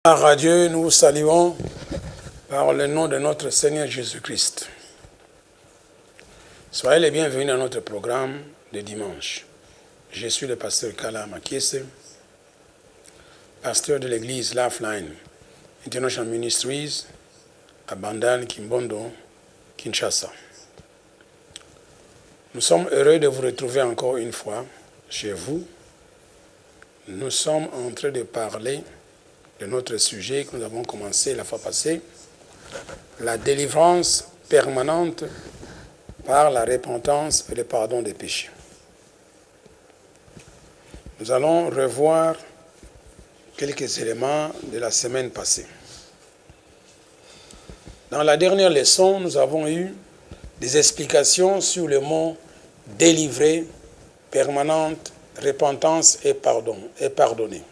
Gloire à Dieu, nous vous saluons par le nom de notre Seigneur Jésus-Christ. Soyez les bienvenus à notre programme de dimanche. Je suis le pasteur Kala Makiese, pasteur de l'église Lifeline International Ministries à Bandal, Kimbondo, Kinshasa. Nous sommes heureux de vous retrouver encore une fois chez vous. Nous sommes en train de parler de notre sujet que nous avons commencé la fois passée, la délivrance permanente par la repentance et le pardon des péchés. Nous allons revoir quelques éléments de la semaine passée. Dans la dernière leçon, nous avons eu des explications sur le mot « délivrer »,« permanente »,« repentance » et « pardon » et « pardonner ».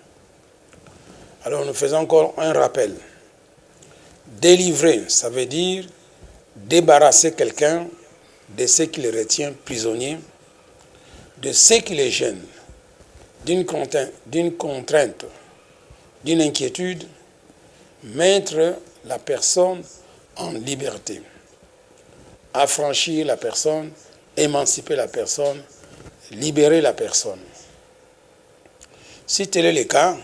Alors nous faisons encore un rappel. Délivrer, ça veut dire débarrasser quelqu'un de ce qui le retient prisonnier, de ce qui le gêne, d'une contrainte, d'une inquiétude, mettre la personne en liberté, affranchir la personne, émanciper la personne, libérer la personne. Si tel est le cas,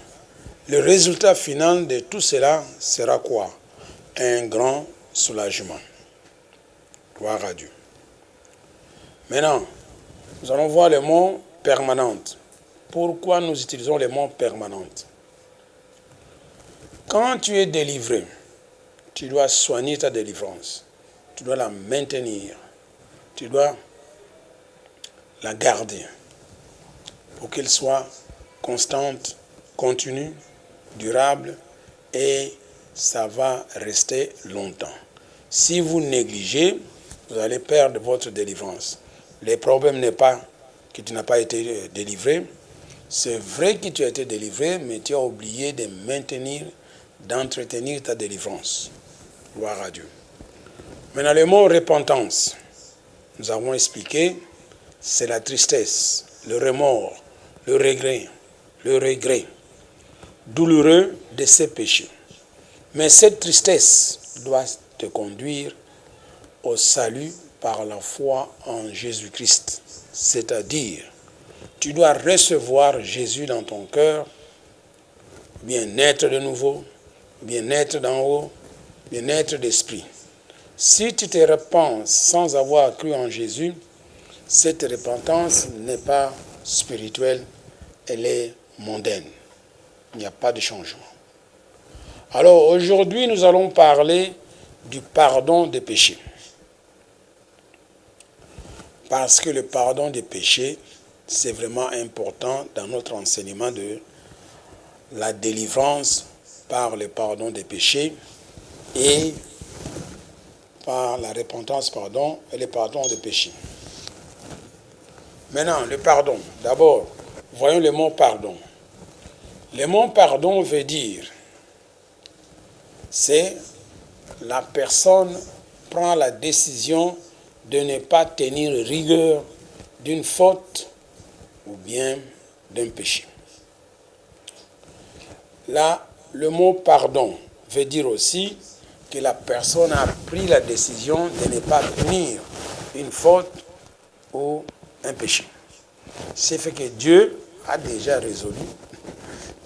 le résultat final de tout cela sera quoi? Un grand soulagement. Gloire à Dieu. Maintenant, nous allons voir le mot permanente. Pourquoi nous utilisons le mot permanente? Quand tu es délivré, tu dois soigner ta délivrance. Tu dois la maintenir. Tu dois la garder pour qu'elle soit constante, continue, durable, et ça va rester longtemps. Si vous négligez, vous allez perdre votre délivrance. Le problème n'est pas que tu n'as pas été délivré. C'est vrai que tu as été délivré, mais tu as oublié de maintenir, d'entretenir ta délivrance. Gloire à Dieu. Maintenant, le mot repentance, nous avons expliqué, c'est la tristesse, le remords, le regret douloureux de ses péchés. Mais cette tristesse doit te conduire au salut par la foi en Jésus-Christ. C'est-à-dire, tu dois recevoir Jésus dans ton cœur, bien naître de nouveau, bien naître d'en haut, bien naître d'esprit. Si tu te repens sans avoir cru en Jésus, cette repentance n'est pas spirituelle, elle est mondaine. Il n'y a pas de changement. Alors aujourd'hui, nous allons parler du pardon des péchés. Parce que le pardon des péchés, c'est vraiment important dans notre enseignement de la délivrance par le pardon des péchés et par la repentance, et le pardon des péchés. Maintenant, le pardon. D'abord, voyons le mot pardon. Le mot pardon veut dire, c'est la personne prend la décision de ne pas tenir rigueur d'une faute ou bien d'un péché. Là, le mot pardon veut dire aussi que la personne a pris la décision de ne pas punir une faute ou un péché. C'est fait que Dieu a déjà résolu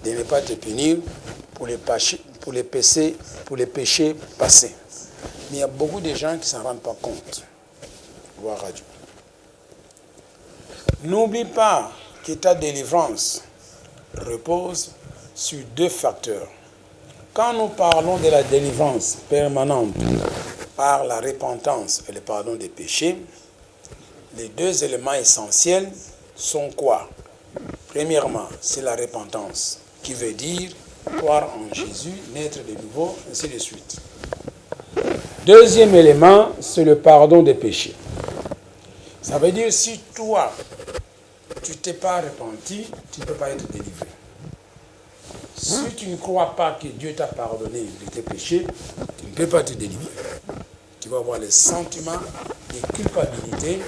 de ne pas te punir pour les péchés passés. Mais il y a beaucoup de gens qui ne s'en rendent pas compte. Gloire à Dieu. N'oublie pas que ta délivrance repose sur deux facteurs. Quand nous parlons de la délivrance permanente par la repentance et le pardon des péchés, les deux éléments essentiels sont quoi? Premièrement, c'est la repentance, qui veut dire croire en Jésus, naître de nouveau, ainsi de suite. Deuxième élément, c'est le pardon des péchés. Ça veut dire si toi, tu ne t'es pas repenti, tu ne peux pas être délivré. Si tu ne crois pas que Dieu t'a pardonné de tes péchés, tu ne peux pas te délivrer. Tu vas avoir le sentiment de culpabilité.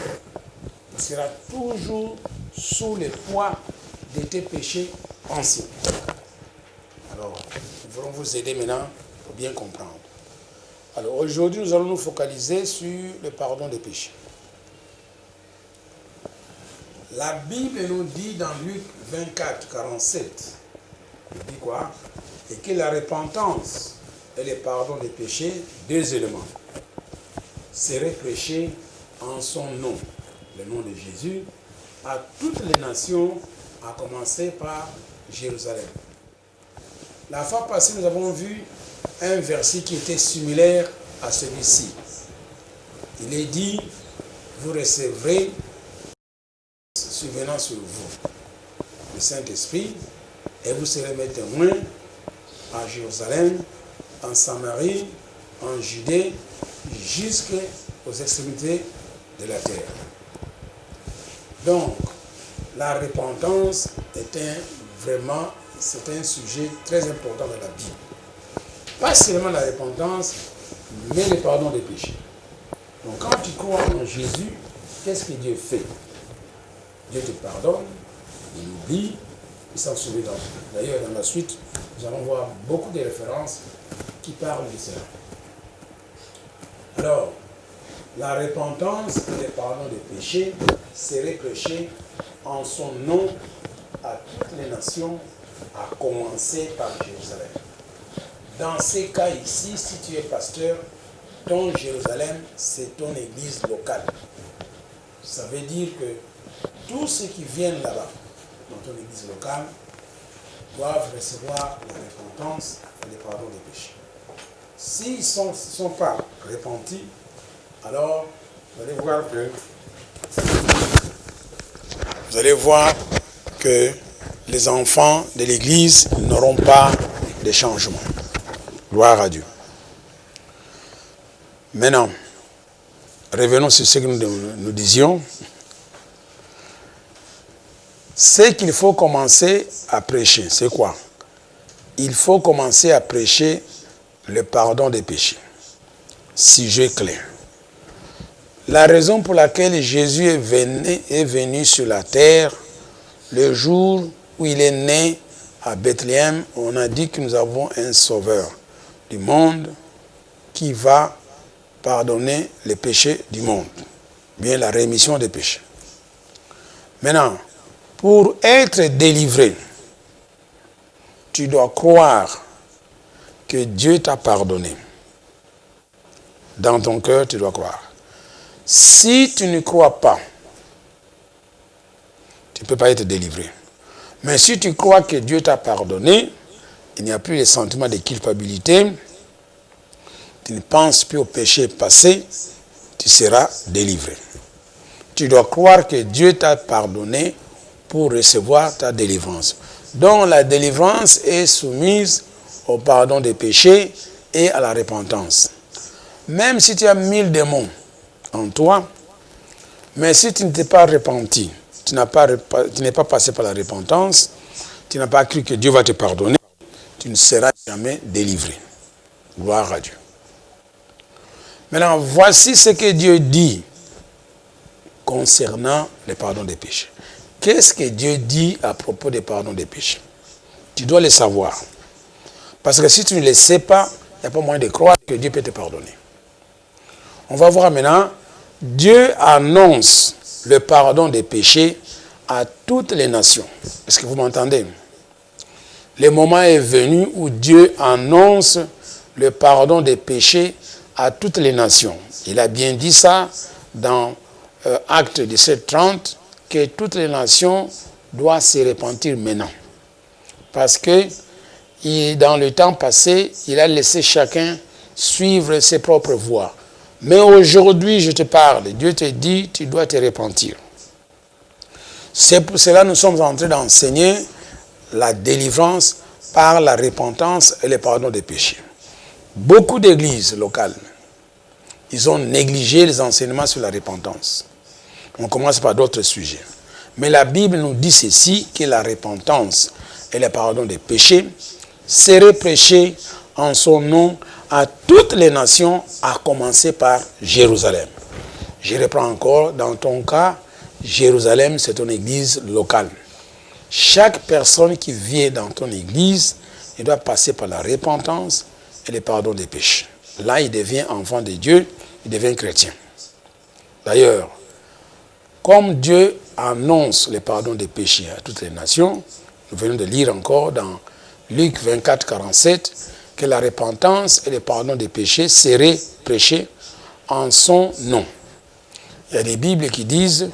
Tu seras toujours sous le poids de tes péchés anciens. Alors, voulons vous aider maintenant pour bien comprendre. Alors aujourd'hui, nous allons nous focaliser sur le pardon des péchés. La Bible nous dit dans Luc 24, 47, il dit quoi? Et que la repentance et le pardon des péchés, deux éléments, seraient prêchés en son nom, le nom de Jésus, à toutes les nations, à commencer par Jérusalem. La fois passée, nous avons vu un verset qui était similaire à celui-ci. Il est dit, vous recevrez, survenant sur vous, le Saint-Esprit, et vous serez mes témoins à Jérusalem, en Samarie, en Judée, jusqu'aux extrémités de la terre. Donc, la repentance est c'est un sujet très important dans la Bible. Pas seulement la repentance, mais le pardon des péchés. Donc, quand tu crois en Jésus, qu'est-ce que Dieu fait? Dieu te pardonne, il oublie, il s'en souvient. D'ailleurs, dans la suite, nous allons voir beaucoup de références qui parlent de cela. Alors, la repentance et le pardon des péchés seraient prêchés en son nom à toutes les nations, à commencer par Jérusalem. Dans ces cas ici, si tu es pasteur, ton Jérusalem, c'est ton église locale. Ça veut dire que tous ceux qui viennent là-bas, dans ton église locale, doivent recevoir la repentance et le pardon des péchés. S'ils ne sont pas repentis, alors vous allez voir que les enfants de l'église n'auront pas de changement. Gloire à Dieu. Maintenant, revenons sur ce que nous disions. C'est qu'il faut commencer à prêcher. C'est quoi? Il faut commencer à prêcher le pardon des péchés. Sujet clair. La raison pour laquelle Jésus est venu sur la terre, le jour où il est né à Bethléem, on a dit que nous avons un sauveur du monde qui va pardonner les péchés du monde. Bien la rémission des péchés. Maintenant, pour être délivré, tu dois croire que Dieu t'a pardonné. Dans ton cœur, tu dois croire. Si tu ne crois pas, tu ne peux pas être délivré. Mais si tu crois que Dieu t'a pardonné, il n'y a plus de sentiment de culpabilité, tu ne penses plus au péché passé, tu seras délivré. Tu dois croire que Dieu t'a pardonné pour recevoir ta délivrance. Donc la délivrance est soumise au pardon des péchés et à la repentance. Même si tu as 1000 démons en toi, mais si tu ne t'es pas repenti, tu n'es pas passé par la repentance, tu n'as pas cru que Dieu va te pardonner, tu ne seras jamais délivré. Gloire à Dieu. Maintenant, voici ce que Dieu dit concernant le pardon des péchés. Qu'est-ce que Dieu dit à propos du pardon des péchés? Tu dois le savoir. Parce que si tu ne le sais pas, il n'y a pas moyen de croire que Dieu peut te pardonner. On va voir maintenant, Dieu annonce le pardon des péchés à toutes les nations. Est-ce que vous m'entendez? Le moment est venu où Dieu annonce le pardon des péchés à toutes les nations. Il a bien dit ça dans Acte 17:30, que toutes les nations doivent se repentir maintenant. Parce que dans le temps passé, il a laissé chacun suivre ses propres voies. Mais aujourd'hui, je te parle, Dieu te dit, tu dois te repentir. C'est pour cela que nous sommes en train d'enseigner la délivrance par la repentance et le pardon des péchés. Beaucoup d'églises locales, ils ont négligé les enseignements sur la repentance. On commence par d'autres sujets. Mais la Bible nous dit ceci, que la repentance et le pardon des péchés seraient prêchés en son nom à toutes les nations, à commencer par Jérusalem. Je reprends encore, dans ton cas, Jérusalem, c'est ton église locale. Chaque personne qui vient dans ton église il doit passer par la repentance et le pardon des péchés. Là, il devient enfant de Dieu, il devient chrétien. D'ailleurs, comme Dieu annonce le pardon des péchés à toutes les nations, nous venons de lire encore dans Luc 24, 47, que la repentance et le pardon des péchés seraient prêchés en son nom. Il y a des Bibles qui disent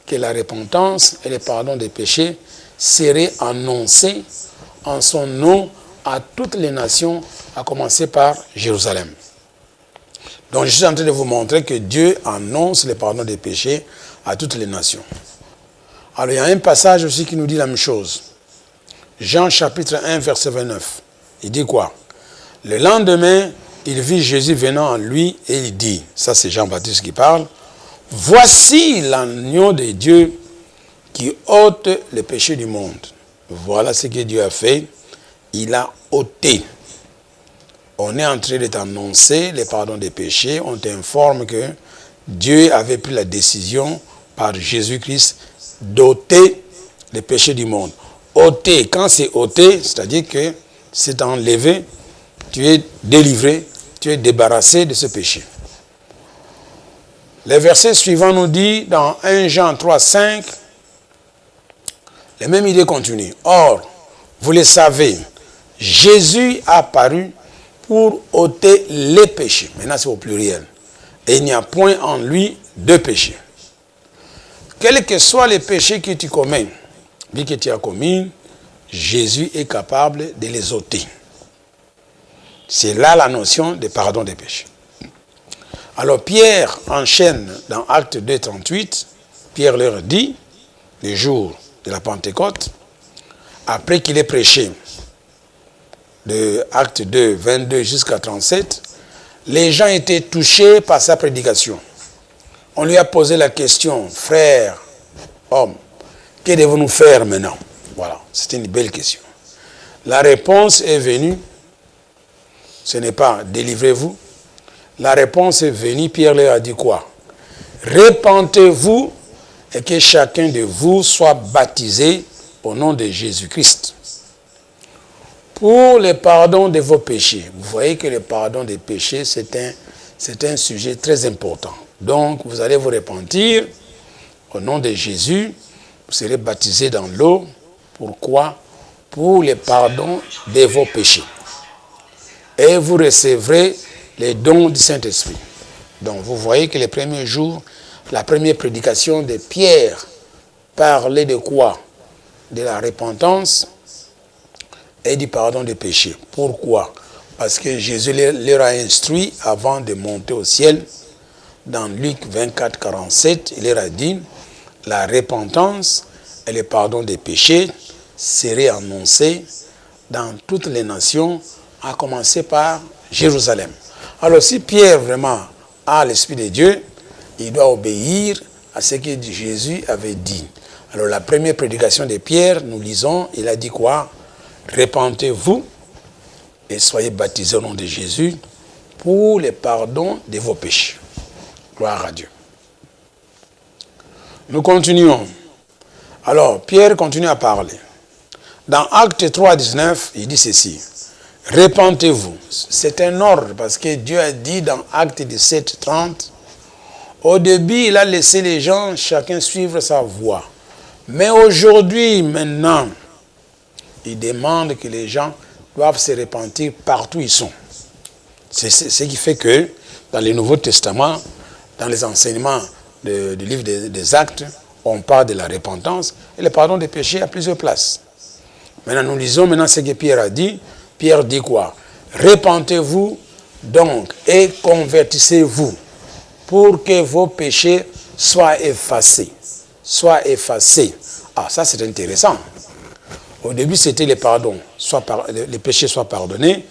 que la repentance et le pardon des péchés seraient annoncés en son nom à toutes les nations, à commencer par Jérusalem. Donc je suis en train de vous montrer que Dieu annonce le pardon des péchés à toutes les nations. Alors il y a un passage aussi qui nous dit la même chose. Jean chapitre 1 verset 29. Il dit quoi? Le lendemain, il vit Jésus venant à lui et il dit, ça c'est Jean-Baptiste qui parle, « Voici l'agneau de Dieu qui ôte le péché du monde. » Voilà ce que Dieu a fait. Il a ôté. On est en train de t'annoncer le pardon des péchés. On t'informe que Dieu avait pris la décision par Jésus-Christ d'ôter les péchés du monde. Ôter, quand c'est ôté, c'est-à-dire que c'est enlevé, tu es délivré, tu es débarrassé de ce péché. Le verset suivant nous dit dans 1 Jean 3, 5, la même idée continue. Or, vous le savez, Jésus a apparu pour ôter les péchés. Maintenant, c'est au pluriel. Et il n'y a point en lui de péché. Quels que soient les péchés que tu commets, dit que tu as commis, Jésus est capable de les ôter. C'est là la notion de pardon des péchés. Alors Pierre enchaîne dans Acte 2, 38. Pierre leur dit, le jour de la Pentecôte, après qu'il ait prêché, de Acte 2, 22 jusqu'à 37, les gens étaient touchés par sa prédication. On lui a posé la question, frère, homme, que devons-nous faire maintenant? Voilà, c'était une belle question. La réponse est venue, ce n'est pas délivrez-vous. La réponse est venue, Pierre leur a dit quoi? Repentez-vous et que chacun de vous soit baptisé au nom de Jésus-Christ pour le pardon de vos péchés. Vous voyez que le pardon des péchés, c'est un sujet très important. Donc, vous allez vous repentir au nom de Jésus, vous serez baptisé dans l'eau. Pourquoi? Pour le pardon de vos péchés. Et vous recevrez les dons du Saint-Esprit. Donc, vous voyez que les premiers jours, la première prédication de Pierre parlait de quoi? De la repentance et du pardon des péchés. Pourquoi? Parce que Jésus leur a instruit avant de monter au ciel. Dans Luc 24, 47, il leur a dit, la repentance et le pardon des péchés seraient annoncés dans toutes les nations, à commencer par Jérusalem. Alors si Pierre vraiment a l'Esprit de Dieu, il doit obéir à ce que Jésus avait dit. Alors la première prédication de Pierre, nous lisons, il a dit quoi? Repentez-vous et soyez baptisés au nom de Jésus pour le pardon de vos péchés. Gloire à Dieu. Nous continuons. Alors, Pierre continue à parler. Dans Acte 3, 19, il dit ceci. Repentez-vous. C'est un ordre parce que Dieu a dit dans Acte 17, 30, au début, il a laissé les gens, chacun suivre sa voie. Mais aujourd'hui, maintenant, il demande que les gens doivent se repentir partout où ils sont. C'est ce qui fait que dans le Nouveau Testament, dans les enseignements du livre des Actes, on parle de la repentance et le pardon des péchés à plusieurs places. Maintenant, nous lisons maintenant ce que Pierre a dit. Pierre dit quoi? Repentez-vous donc et convertissez-vous pour que vos péchés soient effacés. Soient effacés. Ah, ça c'est intéressant. Au début, c'était le pardon. Les péchés soient pardonnés.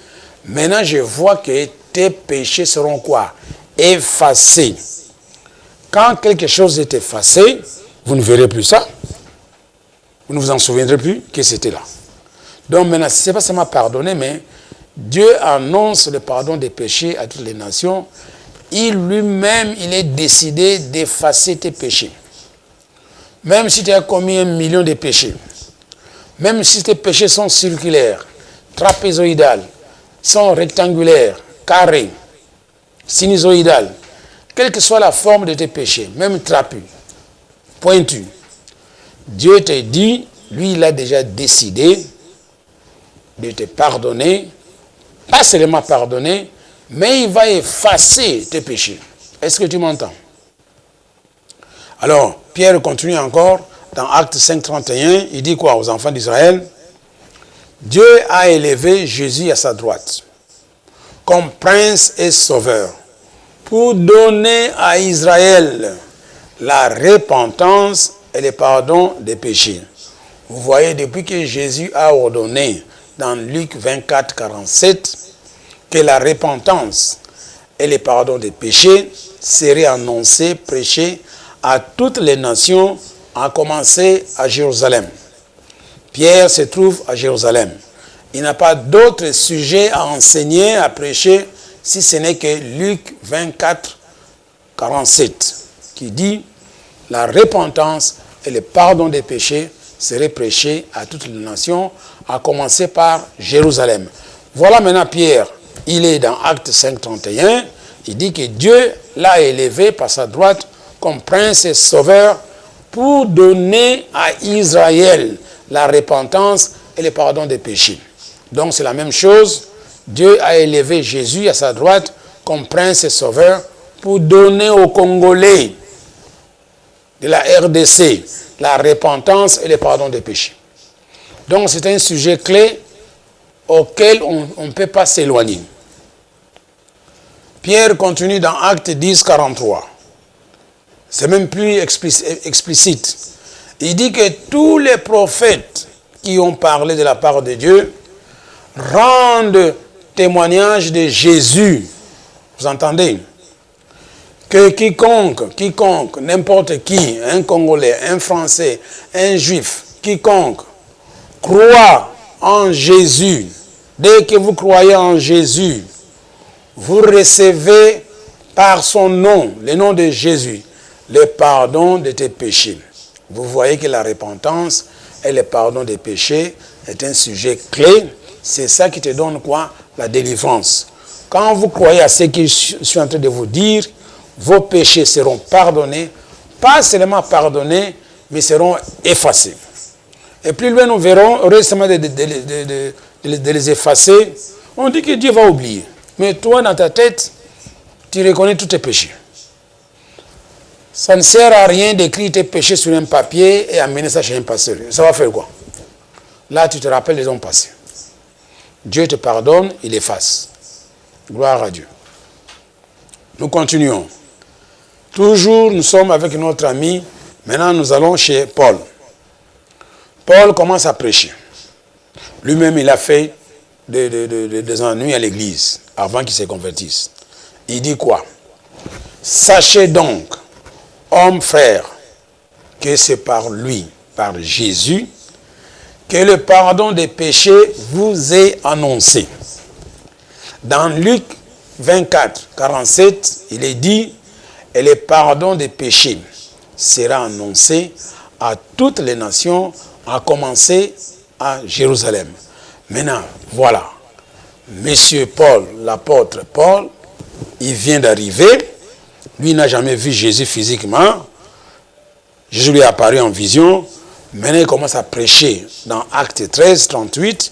Maintenant, je vois que tes péchés seront quoi? Effacés. Quand quelque chose est effacé, vous ne verrez plus ça. Vous ne vous en souviendrez plus que c'était là. Donc maintenant, ce n'est pas seulement pardonné, mais Dieu annonce le pardon des péchés à toutes les nations. Il lui-même, il est décidé d'effacer tes péchés. Même si tu as commis 1 million de péchés, même si tes péchés sont circulaires, trapézoïdales, sont rectangulaires, carrées, sinusoïdales, quelle que soit la forme de tes péchés, même trapus, pointus, Dieu te dit, lui il a déjà décidé de te pardonner, pas seulement pardonner, mais il va effacer tes péchés. Est-ce que tu m'entends? Alors, Pierre continue encore, dans Actes 5:31, il dit quoi aux enfants d'Israël? Dieu a élevé Jésus à sa droite, comme prince et sauveur, pour donner à Israël la repentance et le pardon des péchés. Vous voyez, depuis que Jésus a ordonné dans Luc 24:47 que la repentance et le pardon des péchés seraient annoncés, prêchés à toutes les nations, à commencer à Jérusalem. Pierre se trouve à Jérusalem. Il n'a pas d'autre sujet à enseigner, à prêcher, si ce n'est que Luc 24:47, qui dit la repentance et le pardon des péchés seraient prêchés à toutes les nations, à commencer par Jérusalem. Voilà maintenant Pierre, il est dans Acte 5:31, il dit que Dieu l'a élevé par sa droite comme prince et sauveur pour donner à Israël la repentance et le pardon des péchés. Donc c'est la même chose, Dieu a élevé Jésus à sa droite comme prince et sauveur pour donner aux Congolais de la RDC la repentance et le pardon des péchés. Donc c'est un sujet clé auquel on ne peut pas s'éloigner. Pierre continue dans Acte 10:43. C'est même plus explicite. Il dit que tous les prophètes qui ont parlé de la part de Dieu rendent témoignage de Jésus. Vous entendez? Que quiconque, n'importe qui, un Congolais, un Français, un Juif, quiconque croit en Jésus, dès que vous croyez en Jésus, vous recevez par son nom, le nom de Jésus, le pardon de tes péchés. Vous voyez que la repentance et le pardon des péchés est un sujet clé. C'est ça qui te donne quoi? La délivrance. Quand vous croyez à ce que je suis en train de vous dire, vos péchés seront pardonnés, pas seulement pardonnés, mais seront effacés. Et plus loin, nous verrons, récemment de les effacer, on dit que Dieu va oublier. Mais toi, dans ta tête, tu reconnais tous tes péchés. Ça ne sert à rien d'écrire tes péchés sur un papier et amener ça chez un pasteur. Ça va faire quoi? Là, tu te rappelles les hommes passés. Dieu te pardonne, il efface. Gloire à Dieu. Nous continuons. Toujours, nous sommes avec notre ami. Maintenant, nous allons chez Paul. Paul commence à prêcher. Lui-même, il a fait des ennuis à l'église avant qu'il se convertisse. Il dit quoi? Sachez donc, hommes frères, que c'est par lui, par Jésus, que le pardon des péchés vous est annoncé. Dans Luc 24:47, il est dit, et le pardon des péchés sera annoncé à toutes les nations, à commencer à Jérusalem. Maintenant, voilà, Monsieur Paul, l'apôtre Paul, il vient d'arriver. Lui n'a jamais vu Jésus physiquement. Jésus lui est apparu en vision. Maintenant, il commence à prêcher dans Acte 13:38.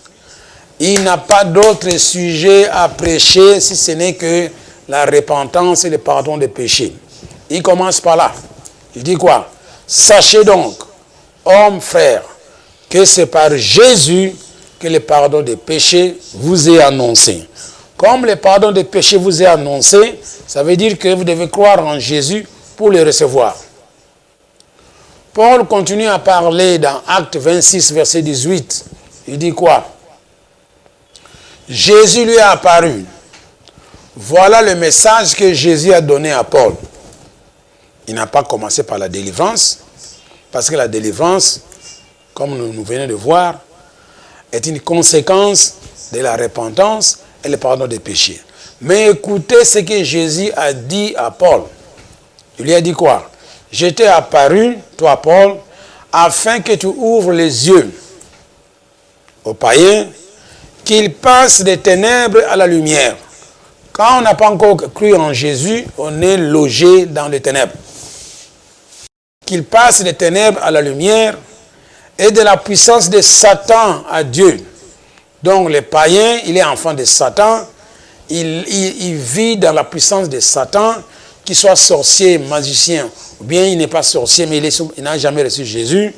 Il n'a pas d'autre sujet à prêcher si ce n'est que la repentance et le pardon des péchés. Il commence par là. Il dit quoi? Sachez donc, hommes frères, que c'est par Jésus que le pardon des péchés vous est annoncé. Comme le pardon des péchés vous est annoncé, ça veut dire que vous devez croire en Jésus pour le recevoir. Paul continue à parler dans Acte 26, verset 18. Il dit quoi? Jésus lui a apparu. Voilà le message que Jésus a donné à Paul. Il n'a pas commencé par la délivrance, parce que la délivrance, comme nous venons de voir, est une conséquence de la repentance et le pardon des péchés. Mais écoutez ce que Jésus a dit à Paul. Il lui a dit quoi? Je t'ai apparu, toi Paul, afin que tu ouvres les yeux aux païens qu'il passe des ténèbres à la lumière. Quand on n'a pas encore cru en Jésus, on est logé dans les ténèbres. Qu'il passe des ténèbres à la lumière et de la puissance de Satan à Dieu. Donc le païen, il est enfant de Satan, il vit dans la puissance de Satan, qu'il soit sorcier, magicien, ou bien il n'est pas sorcier, mais il n'a jamais reçu Jésus,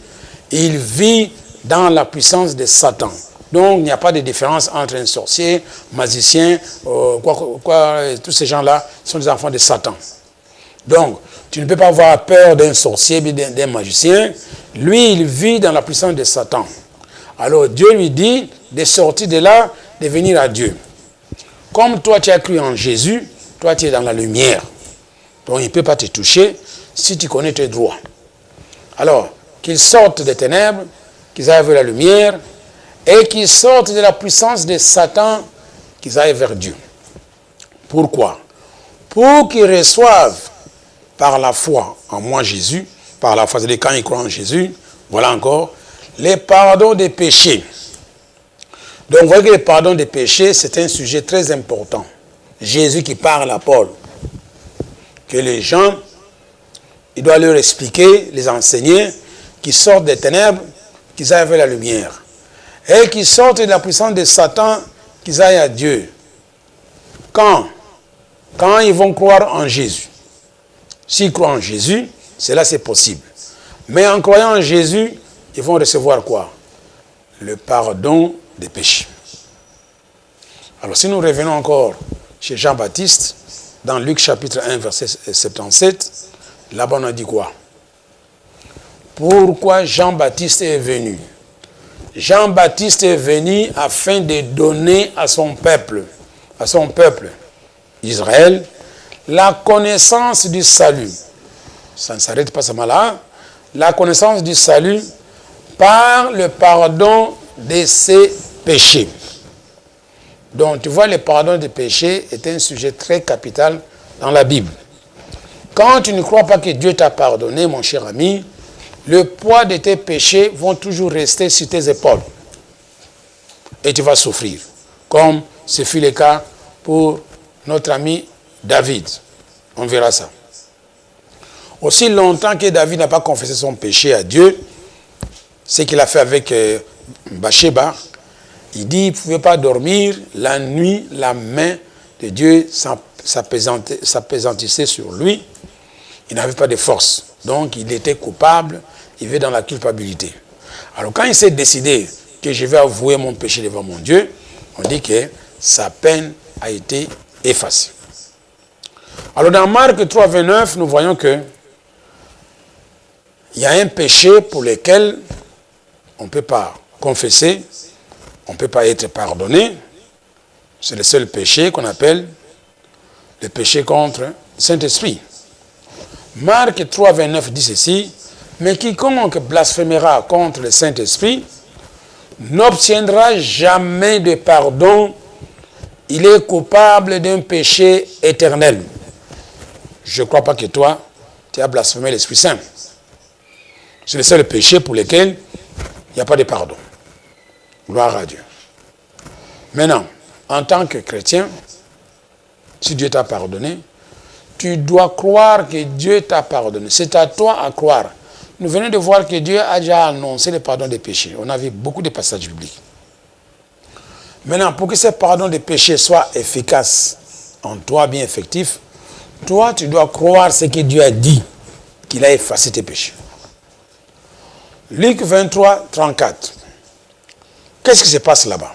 il vit dans la puissance de Satan. Donc il n'y a pas de différence entre un sorcier, magicien, tous ces gens-là sont des enfants de Satan. Donc, tu ne peux pas avoir peur d'un sorcier, d'un magicien. Lui, il vit dans la puissance de Satan. Alors, Dieu lui dit de sortir de là, de venir à Dieu. Comme toi, tu as cru en Jésus, toi, tu es dans la lumière. Donc, il ne peut pas te toucher si tu connais tes droits. Alors, qu'ils sortent des ténèbres, qu'ils aillent vers la lumière, et qu'ils sortent de la puissance de Satan, qu'ils aillent vers Dieu. Pourquoi? Pour qu'ils reçoivent par la foi en moi Jésus, par la foi, c'est-à-dire quand ils croient en Jésus, voilà encore, les pardons des péchés. Donc vous voyez que le pardon des péchés, c'est un sujet très important. Jésus qui parle à Paul, que les gens, il doit leur expliquer, les enseigner, qu'ils sortent des ténèbres, qu'ils aillent vers la lumière. Et qu'ils sortent de la puissance de Satan, qu'ils aillent à Dieu. Quand ils vont croire en Jésus. S'ils croient en Jésus, cela c'est possible. Mais en croyant en Jésus, ils vont recevoir quoi? Le pardon des péchés. Alors si nous revenons encore chez Jean-Baptiste, dans Luc chapitre 1, verset 77, là-bas on a dit quoi? Pourquoi Jean-Baptiste est venu? Jean-Baptiste est venu afin de donner à son peuple, Israël, la connaissance du salut. Ça ne s'arrête pas seulement là. La connaissance du salut par le pardon de ses péchés. Donc tu vois, le pardon des péchés est un sujet très capital dans la Bible. Quand tu ne crois pas que Dieu t'a pardonné, mon cher ami, le poids de tes péchés vont toujours rester sur tes épaules. Et tu vas souffrir. Comme ce fut le cas pour notre ami David. On verra ça. Aussi longtemps que David n'a pas confessé son péché à Dieu, ce qu'il a fait avec Bathsheba, il dit qu'il ne pouvait pas dormir. La nuit, la main de Dieu s'appesantissait sur lui. Il n'avait pas de force. Donc il était coupable, il vivait dans la culpabilité. Alors quand il s'est décidé que je vais avouer mon péché devant mon Dieu, on dit que sa peine a été effacée. Alors dans Marc 3, 29, nous voyons que il y a un péché pour lequel on ne peut pas confesser, on ne peut pas être pardonné. C'est le seul péché qu'on appelle le péché contre le Saint-Esprit. Marc 3, 29 dit ceci, « Mais quiconque blasphémera contre le Saint-Esprit n'obtiendra jamais de pardon. Il est coupable d'un péché éternel. » Je ne crois pas que toi, tu as blasphémé l'Esprit Saint. C'est le seul péché pour lequel il n'y a pas de pardon. Gloire à Dieu. Maintenant, en tant que chrétien, si Dieu t'a pardonné, tu dois croire que Dieu t'a pardonné. C'est à toi à croire. Nous venons de voir que Dieu a déjà annoncé le pardon des péchés. On a vu beaucoup de passages bibliques. Maintenant, pour que ce pardon des péchés soit efficace en toi, bien effectif, toi, tu dois croire ce que Dieu a dit, qu'il a effacé tes péchés. Luc 23, 34. Qu'est-ce qui se passe là-bas?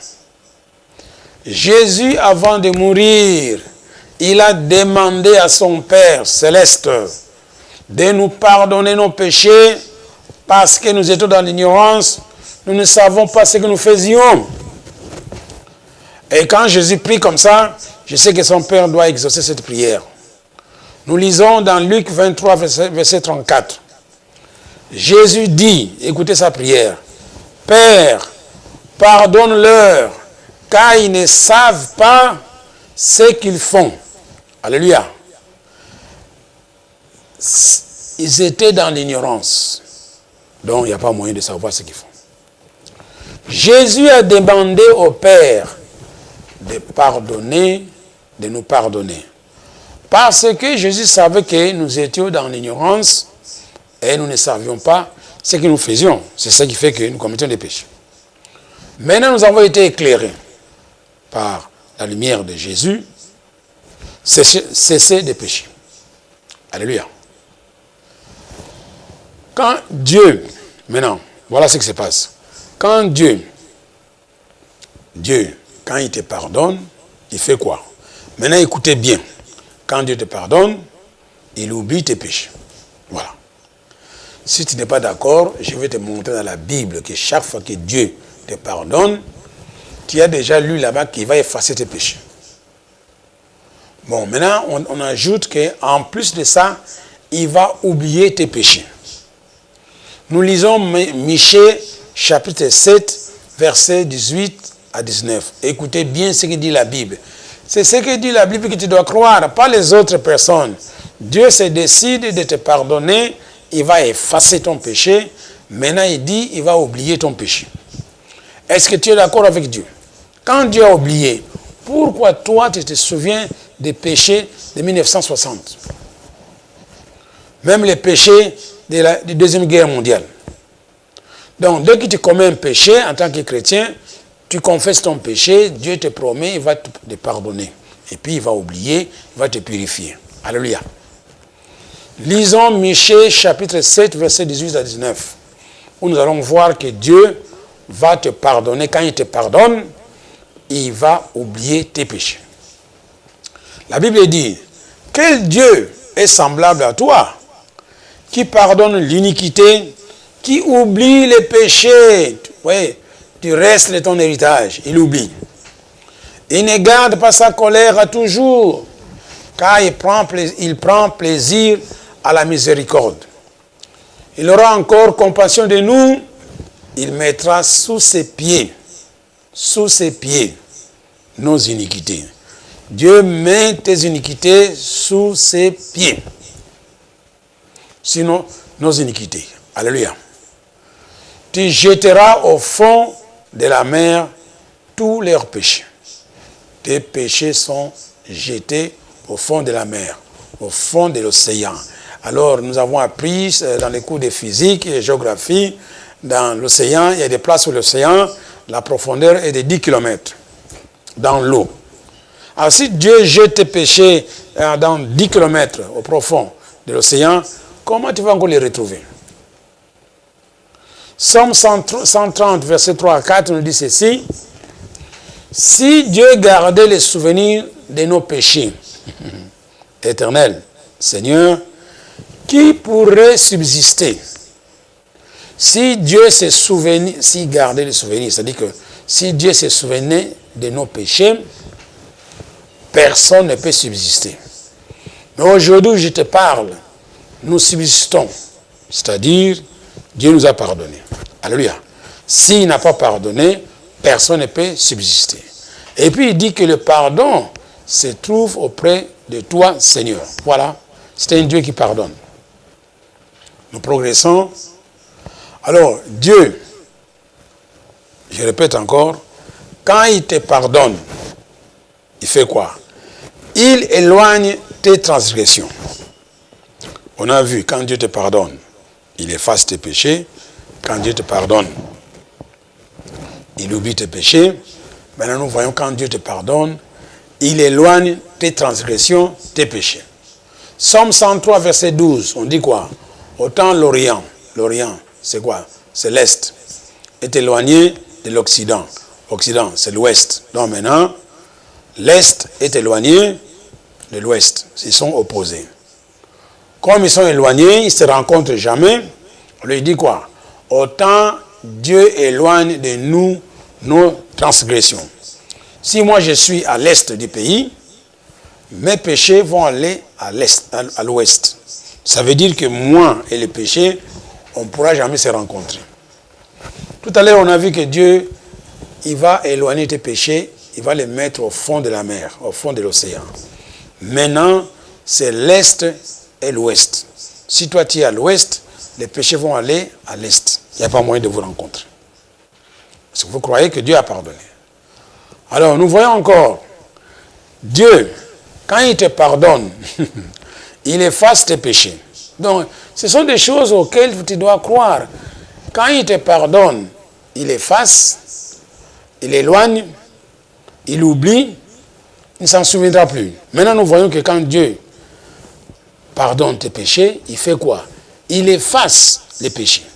Jésus, avant de mourir, il a demandé à son Père céleste de nous pardonner nos péchés parce que nous étions dans l'ignorance, nous ne savons pas ce que nous faisions. Et quand Jésus prie comme ça, je sais que son Père doit exaucer cette prière. Nous lisons dans Luc 23, verset 34. Jésus dit, écoutez sa prière, « Père, pardonne-leur, car ils ne savent pas ce qu'ils font. » Alléluia. Ils étaient dans l'ignorance. Donc, il n'y a pas moyen de savoir ce qu'ils font. Jésus a demandé au Père de pardonner, de nous pardonner. Parce que Jésus savait que nous étions dans l'ignorance et nous ne savions pas ce que nous faisions. C'est ça qui fait que nous commettions des péchés. Maintenant, nous avons été éclairés par la lumière de Jésus, cesser de pécher. Alléluia. Quand Dieu, maintenant, voilà ce qui se passe. Quand Dieu, quand il te pardonne, il fait quoi? Maintenant, écoutez bien. Quand Dieu te pardonne, il oublie tes péchés. Voilà. Si tu n'es pas d'accord, je vais te montrer dans la Bible que chaque fois que Dieu te pardonne, tu as déjà lu là-bas qu'il va effacer tes péchés. Bon, maintenant, on ajoute qu'en plus de ça, il va oublier tes péchés. Nous lisons Michée, chapitre 7, versets 18 à 19. Écoutez bien ce que dit la Bible. C'est ce que dit la Bible que tu dois croire, pas les autres personnes. Dieu se décide de te pardonner, il va effacer ton péché. Maintenant, il dit, il va oublier ton péché. Est-ce que tu es d'accord avec Dieu? Quand Dieu a oublié, pourquoi toi, tu te souviens des péchés de 1960? Même les péchés de la Deuxième Guerre mondiale. Donc, dès que tu commets un péché en tant que chrétien, tu confesses ton péché, Dieu te promet, il va te pardonner. Et puis, il va oublier, il va te purifier. Alléluia. Lisons Michée, chapitre 7, versets 18 à 19, où nous allons voir que Dieu va te pardonner. Quand il te pardonne, il va oublier tes péchés. La Bible dit, quel Dieu est semblable à toi, qui pardonne l'iniquité, qui oublie les péchés. Oui, du reste de ton héritage, il oublie. Il ne garde pas sa colère à toujours, car il prend plaisir à la miséricorde. Il aura encore compassion de nous, il mettra sous ses pieds, nos iniquités. Dieu met tes iniquités sous ses pieds. Sinon, nos iniquités. Alléluia. Tu jetteras au fond de la mer tous leurs péchés. Tes péchés sont jetés au fond de la mer, au fond de l'océan. Alors, nous avons appris dans les cours de physique et de géographie, dans l'océan, il y a des places où l'océan, la profondeur est de 10 km dans l'eau. Alors, si Dieu jette tes péchés dans 10 km au profond de l'océan, comment tu vas encore les retrouver? Psaume 130, verset 3 à 4, nous dit ceci. Si Dieu gardait les souvenirs de nos péchés, Éternel, Seigneur, qui pourrait subsister? Si Dieu se souvenait, si gardait les souvenirs, c'est-à-dire que si Dieu se souvenait de nos péchés, personne ne peut subsister. Mais aujourd'hui, je te parle, nous subsistons. C'est-à-dire, Dieu nous a pardonné. Alléluia. S'il n'a pas pardonné, personne ne peut subsister. Et puis, il dit que le pardon se trouve auprès de toi, Seigneur. Voilà. C'est un Dieu qui pardonne. Nous progressons. Alors, Dieu, je répète encore, quand il te pardonne, il fait quoi? Il éloigne tes transgressions. On a vu, quand Dieu te pardonne, il efface tes péchés. Quand Dieu te pardonne, il oublie tes péchés. Maintenant, nous voyons quand Dieu te pardonne, il éloigne tes transgressions, tes péchés. Psaume 103, verset 12, on dit quoi? Autant l'Orient, c'est quoi? C'est l'Est, est éloigné de l'Occident. Occident, c'est l'Ouest. Donc maintenant, l'Est est éloigné de l'Ouest. Ils sont opposés. Comme ils sont éloignés, ils ne se rencontrent jamais. On lui dit quoi? Autant Dieu éloigne de nous nos transgressions. Si moi je suis à l'est du pays, mes péchés vont aller à l'est, à l'ouest. Ça veut dire que moi et les péchés, on ne pourra jamais se rencontrer. Tout à l'heure, on a vu que Dieu, il va éloigner tes péchés, il va les mettre au fond de la mer, au fond de l'océan. Maintenant, c'est l'est et l'ouest. Si toi tu es à l'ouest, les péchés vont aller à l'est. Il n'y a pas moyen de vous rencontrer. Parce que vous croyez que Dieu a pardonné. Alors, nous voyons encore, Dieu, quand il te pardonne, il efface tes péchés. Donc, ce sont des choses auxquelles tu dois croire. Quand il te pardonne, il efface, il éloigne, il oublie, il ne s'en souviendra plus. Maintenant, nous voyons que quand Dieu pardonne tes péchés, il fait quoi? Il efface les péchés.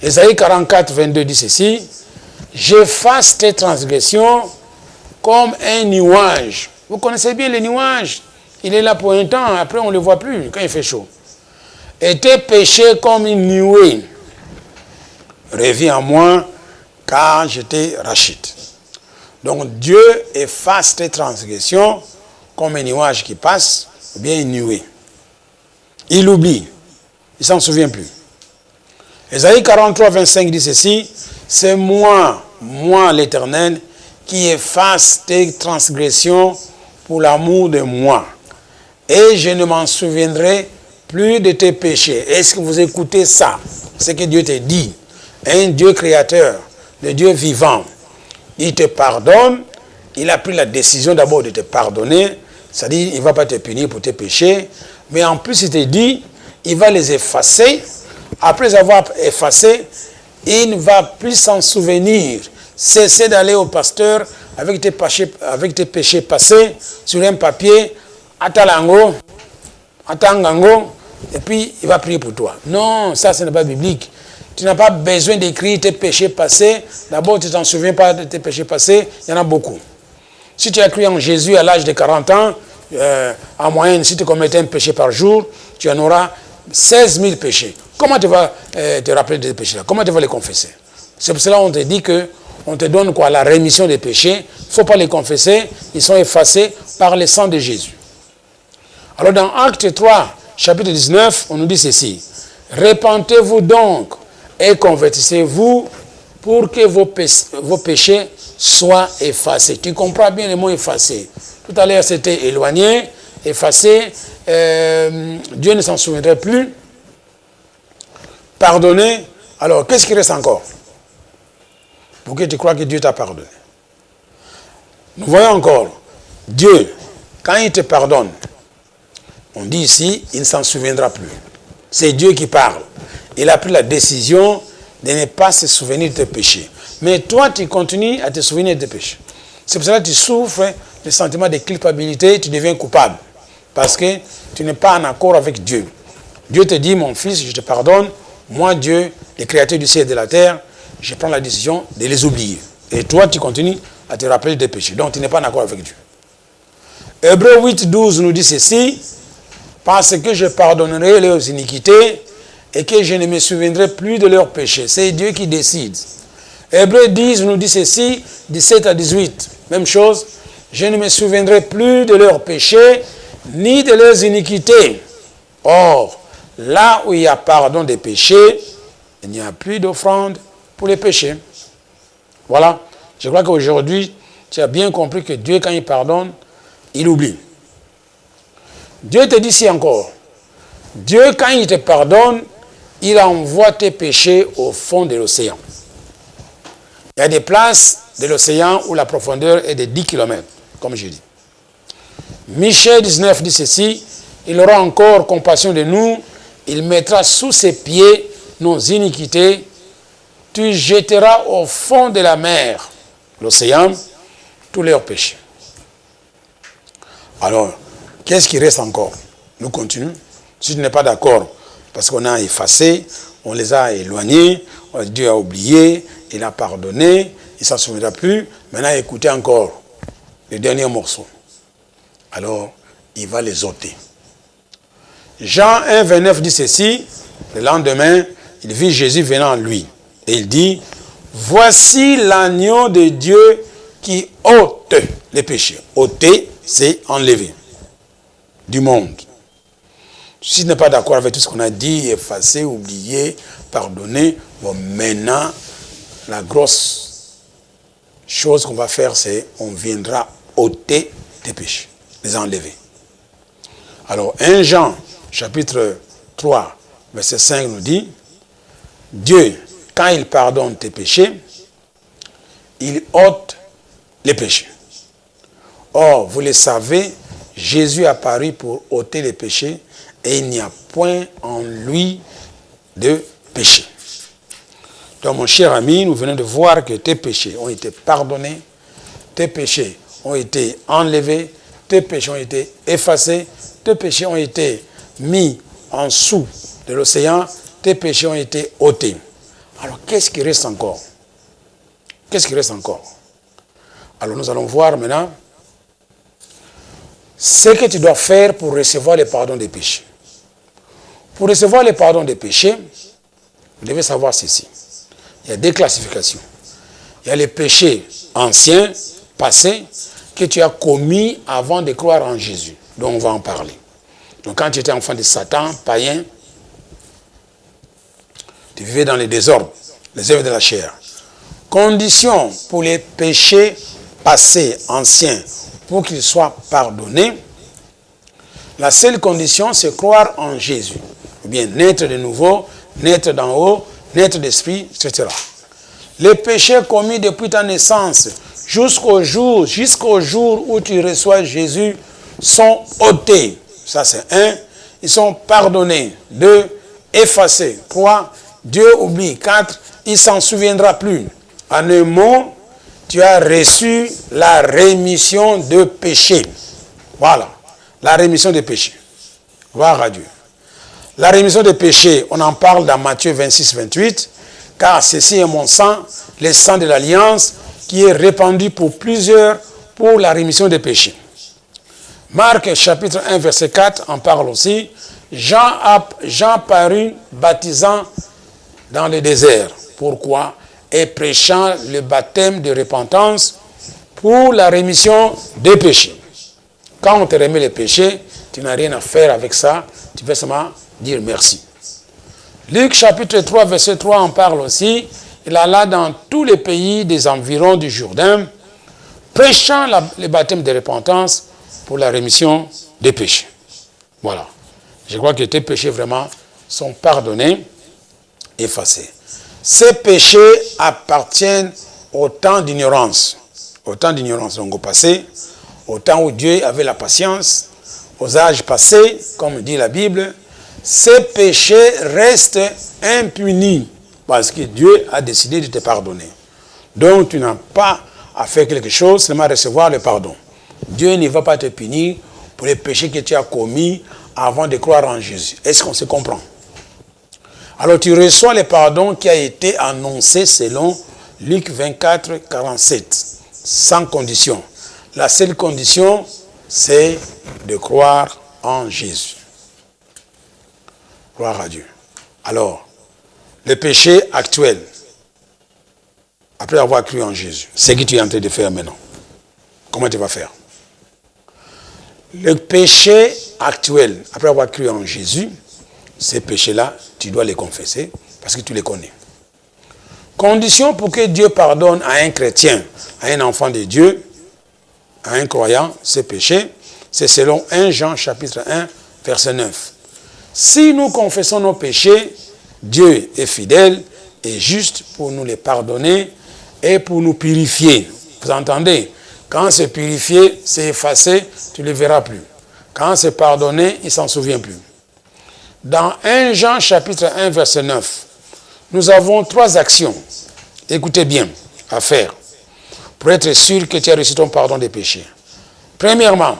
Ésaïe 44, 22 dit ceci, « J'efface tes transgressions comme un nuage. » Vous connaissez bien les nuages. Il est là pour un temps, après on ne le voit plus quand il fait chaud. « Et tes péchés comme une nuée. Reviens à moi, car je te rachète. » Donc Dieu efface tes transgressions comme un nuage qui passe, ou bien une nuée. Il oublie, il ne s'en souvient plus. Ésaïe 43, 25 dit ceci, « C'est moi l'Éternel, qui efface tes transgressions pour l'amour de moi. Et je ne m'en souviendrai plus de tes péchés. » Est-ce que vous écoutez ça? Ce que Dieu te dit. Un Dieu créateur, le Dieu vivant. Il te pardonne. Il a pris la décision d'abord de te pardonner. C'est-à-dire, il ne va pas te punir pour tes péchés. Mais en plus, il te dit, il va les effacer. Après les avoir effacés, il ne va plus s'en souvenir. Cessez d'aller au pasteur avec tes péchés passés sur un papier, atalango, atangango, et puis il va prier pour toi. Non, ça ce n'est pas biblique. Tu n'as pas besoin d'écrire tes péchés passés. D'abord, tu ne t'en souviens pas de tes péchés passés. Il y en a beaucoup. Si tu as cru en Jésus à l'âge de 40 ans, en moyenne, si tu commettais un péché par jour, tu en auras 16 000 péchés. Comment tu vas te rappeler de tes péchés-là? Comment tu vas les confesser? C'est pour cela qu'on te dit que on te donne quoi? La rémission des péchés. Il ne faut pas les confesser. Ils sont effacés par le sang de Jésus. Alors dans Acte 3, chapitre 19, on nous dit ceci. Repentez-vous donc et convertissez-vous pour que vos péchés soient effacés. Tu comprends bien le mot effacé. Tout à l'heure, c'était éloigné, effacé. Dieu ne s'en souviendrait plus. Pardonné. Alors, qu'est-ce qui reste encore? Pour que tu crois que Dieu t'a pardonné. Nous voyons encore, Dieu, quand il te pardonne, on dit ici, il ne s'en souviendra plus. C'est Dieu qui parle. Il a pris la décision de ne pas se souvenir de tes péchés. Mais toi, tu continues à te souvenir de tes péchés. C'est pour cela que tu souffres le sentiment de culpabilité, tu deviens coupable. Parce que tu n'es pas en accord avec Dieu. Dieu te dit, mon fils, je te pardonne. Moi, Dieu, le créateur du ciel et de la terre, je prends la décision de les oublier. Et toi, tu continues à te rappeler des péchés. Donc, tu n'es pas en accord avec Dieu. Hébreux 8, 12 nous dit ceci. Parce que je pardonnerai leurs iniquités et que je ne me souviendrai plus de leurs péchés. C'est Dieu qui décide. Hébreux 10 nous dit ceci, 17 à 18. Même chose. Je ne me souviendrai plus de leurs péchés ni de leurs iniquités. Or, là où il y a pardon des péchés, il n'y a plus d'offrande pour les péchés. Voilà. Je crois qu'aujourd'hui, tu as bien compris que Dieu, quand il pardonne, il oublie. Dieu te dit ici encore, Dieu, quand il te pardonne, il envoie tes péchés au fond de l'océan. Il y a des places de l'océan où la profondeur est de 10 km, comme je dis. Michée 19 dit ceci, il aura encore compassion de nous, il mettra sous ses pieds nos iniquités, tu jetteras au fond de la mer, l'océan, tous leurs péchés. Alors, qu'est-ce qui reste encore? Nous continuons. Si tu n'es pas d'accord, parce qu'on a effacé, on les a éloignés, Dieu a oublié, il a pardonné, il ne s'en souviendra plus. Maintenant, écoutez encore le dernier morceau. Alors, il va les ôter. Jean 1, 29 dit ceci. Le lendemain, il vit Jésus venant à lui. Et il dit, voici l'agneau de Dieu qui ôte les péchés. Ôter, c'est enlever du monde. Si tu n'es pas d'accord avec tout ce qu'on a dit, effacer, oublier, pardonner, bon, maintenant, la grosse chose qu'on va faire, c'est on viendra ôter tes péchés, les enlever. Alors, 1 Jean, chapitre 3, verset 5 nous dit, Dieu, quand il pardonne tes péchés, il ôte les péchés. Or, vous le savez, Jésus est apparu pour ôter les péchés et il n'y a point en lui de péché. Donc, mon cher ami, nous venons de voir que tes péchés ont été pardonnés, tes péchés ont été enlevés, tes péchés ont été effacés, tes péchés ont été mis en dessous de l'océan, tes péchés ont été ôtés. Alors, qu'est-ce qui reste encore? Qu'est-ce qui reste encore? Alors, nous allons voir maintenant ce que tu dois faire pour recevoir le pardon des péchés. Pour recevoir le pardon des péchés, vous devez savoir ceci. Il y a deux classifications. Il y a les péchés anciens, passés, que tu as commis avant de croire en Jésus. Donc, on va en parler. Donc, quand tu étais enfant de Satan, païen, tu vivais dans les désordres, les œuvres de la chair. Condition pour les péchés passés, anciens, pour qu'ils soient pardonnés, la seule condition, c'est croire en Jésus. Ou bien naître de nouveau, naître d'en haut, naître d'esprit, etc. Les péchés commis depuis ta naissance jusqu'au jour où tu reçois Jésus sont ôtés. Ça, c'est un. Ils sont pardonnés. 2, effacés. 3, Dieu oublie. 4, il ne s'en souviendra plus. En un mot, tu as reçu la rémission de péché. Voilà. La rémission des péchés. Gloire à Dieu. La rémission des péchés, on en parle dans Matthieu 26, 28. Car ceci est mon sang, le sang de l'alliance, qui est répandu pour plusieurs pour la rémission des péchés. Marc chapitre 1, verset 4 en parle aussi. Jean parut baptisant dans le désert. Pourquoi? Et prêchant le baptême de repentance pour la rémission des péchés. Quand on te remet les péchés, tu n'as rien à faire avec ça. Tu peux seulement dire merci. Luc chapitre 3, verset 3 en parle aussi. Il alla dans tous les pays des environs du Jourdain, prêchant le baptême de repentance pour la rémission des péchés. Voilà. Je crois que tes péchés vraiment sont pardonnés, effacés. Ces péchés appartiennent au temps d'ignorance. Au temps d'ignorance, donc au passé, au temps où Dieu avait la patience, aux âges passés, comme dit la Bible, ces péchés restent impunis parce que Dieu a décidé de te pardonner. Donc tu n'as pas à faire quelque chose, seulement recevoir le pardon. Dieu ne va pas te punir pour les péchés que tu as commis avant de croire en Jésus. Est-ce qu'on se comprend? Alors tu reçois le pardon qui a été annoncé selon Luc 24, 47, sans condition. La seule condition, c'est de croire en Jésus. Gloire à Dieu. Alors, le péché actuel, après avoir cru en Jésus, c'est ce que tu es en train de faire maintenant. Comment tu vas faire? Le péché actuel, après avoir cru en Jésus, ces péchés-là, tu dois les confesser parce que tu les connais. Condition pour que Dieu pardonne à un chrétien, à un enfant de Dieu, à un croyant, ces péchés, c'est selon 1 Jean chapitre 1, verset 9. Si nous confessons nos péchés, Dieu est fidèle et juste pour nous les pardonner et pour nous purifier. Vous entendez? Quand c'est purifié, c'est effacé, tu ne le verras plus. Quand c'est pardonné, il ne s'en souvient plus. Dans 1 Jean chapitre 1, verset 9, nous avons 3 actions, écoutez bien, à faire pour être sûr que tu as reçu ton pardon des péchés. Premièrement,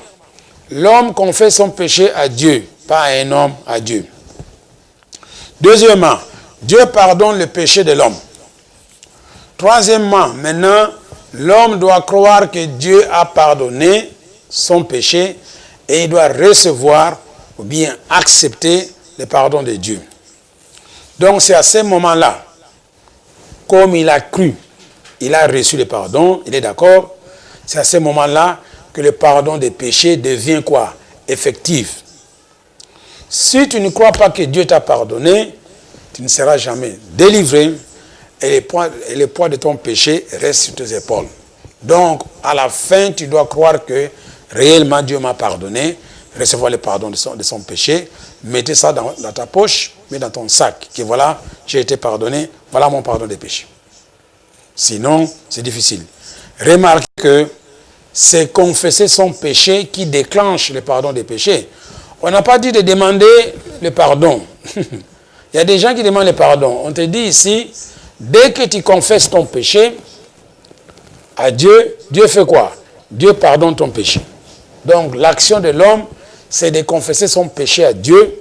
l'homme confesse son péché à Dieu, pas à un homme, à Dieu. Deuxièmement, Dieu pardonne le péché de l'homme. Troisièmement, maintenant, l'homme doit croire que Dieu a pardonné son péché et il doit recevoir ou bien accepter le pardon de Dieu. Donc c'est à ce moment-là, comme il a cru, il a reçu le pardon, il est d'accord, c'est à ce moment-là que le pardon des péchés devient quoi? Effectif. Si tu ne crois pas que Dieu t'a pardonné, tu ne seras jamais délivré et le poids de ton péché reste sur tes épaules. Donc, à la fin, tu dois croire que réellement Dieu m'a pardonné, recevoir le pardon de son péché, mettez ça dans ta poche, mets dans ton sac, que voilà, j'ai été pardonné, voilà mon pardon des péchés. Sinon, c'est difficile. Remarquez que c'est confesser son péché qui déclenche le pardon des péchés. On n'a pas dit de demander le pardon. Il y a des gens qui demandent le pardon. On te dit ici, dès que tu confesses ton péché à Dieu, Dieu fait quoi? Dieu pardonne ton péché. Donc l'action de l'homme, c'est de confesser son péché à Dieu.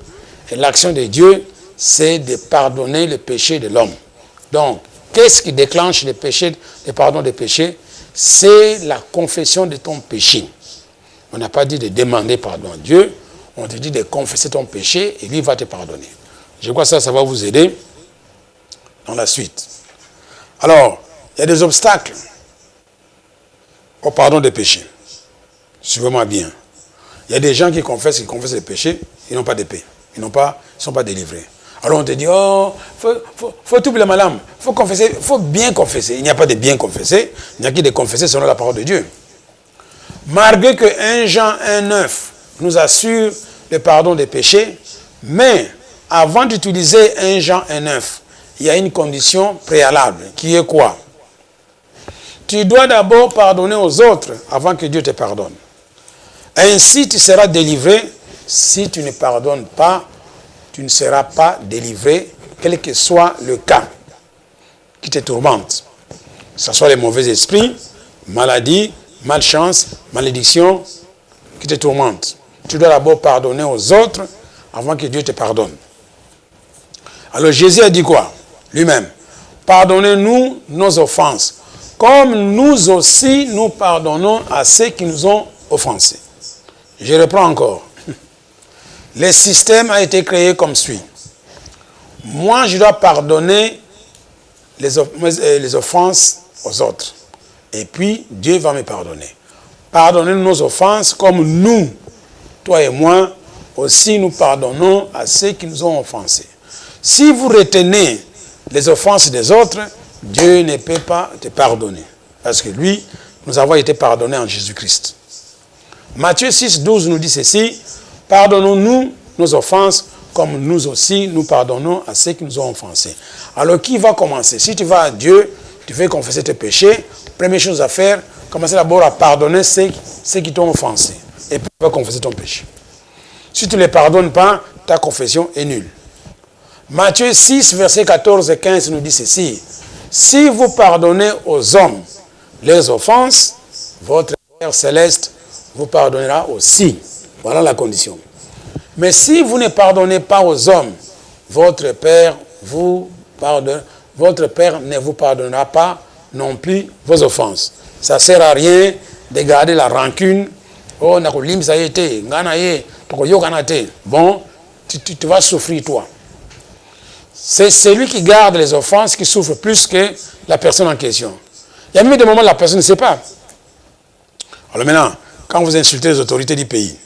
Et l'action de Dieu, c'est de pardonner le péché de l'homme. Donc, qu'est-ce qui déclenche le pardon des péchés? C'est la confession de ton péché. On n'a pas dit de demander pardon à Dieu. On te dit de confesser ton péché et lui va te pardonner. Je crois que ça va vous aider dans la suite. Alors, il y a des obstacles au pardon des péchés. Suivez-moi bien. Il y a des gens qui confessent les péchés, ils n'ont pas de paix. Ils ne sont pas délivrés. Alors on te dit, oh, faut tout le malheur, faut confesser, faut bien confesser. Il n'y a pas de bien confesser, il n'y a que de confesser selon la parole de Dieu. Malgré que 1 Jean 1,9 nous assure le pardon des péchés, mais avant d'utiliser 1 Jean 1,9, il y a une condition préalable, qui est quoi? Tu dois d'abord pardonner aux autres avant que Dieu te pardonne. Ainsi, tu seras délivré. Si tu ne pardonnes pas, tu ne seras pas délivré, quel que soit le cas qui te tourmente. Que ce soit les mauvais esprits, maladie, malchance, malédiction, qui te tourmentent. Tu dois d'abord pardonner aux autres avant que Dieu te pardonne. Alors Jésus a dit quoi? Lui-même, pardonnez-nous nos offenses, comme nous aussi nous pardonnons à ceux qui nous ont offensés. Je reprends encore. Le système a été créé comme suit. Moi, je dois pardonner les offenses aux autres. Et puis, Dieu va me pardonner. Pardonnez nos offenses comme nous, toi et moi, aussi nous pardonnons à ceux qui nous ont offensés. Si vous retenez les offenses des autres, Dieu ne peut pas te pardonner. Parce que lui, nous avons été pardonnés en Jésus-Christ. Matthieu 6, 12 nous dit ceci, pardonnons-nous nos offenses comme nous aussi nous pardonnons à ceux qui nous ont offensés. Alors qui va commencer? Si tu vas à Dieu, tu veux confesser tes péchés, première chose à faire, commencer d'abord à pardonner ceux qui t'ont offensé. Et puis tu vas confesser ton péché. Si tu ne les pardonnes pas, ta confession est nulle. Matthieu 6, versets 14 et 15 nous dit ceci. Si vous pardonnez aux hommes leurs offenses, votre Père céleste vous pardonnera aussi. Voilà la condition. Mais si vous ne pardonnez pas aux hommes, votre Père ne vous pardonnera pas non plus vos offenses. Ça ne sert à rien de garder la rancune. Oh, bon, tu vas souffrir toi. C'est celui qui garde les offenses qui souffre plus que la personne en question. Il y a même des moments où la personne ne sait pas. Alors maintenant, quand vous insultez les autorités du pays,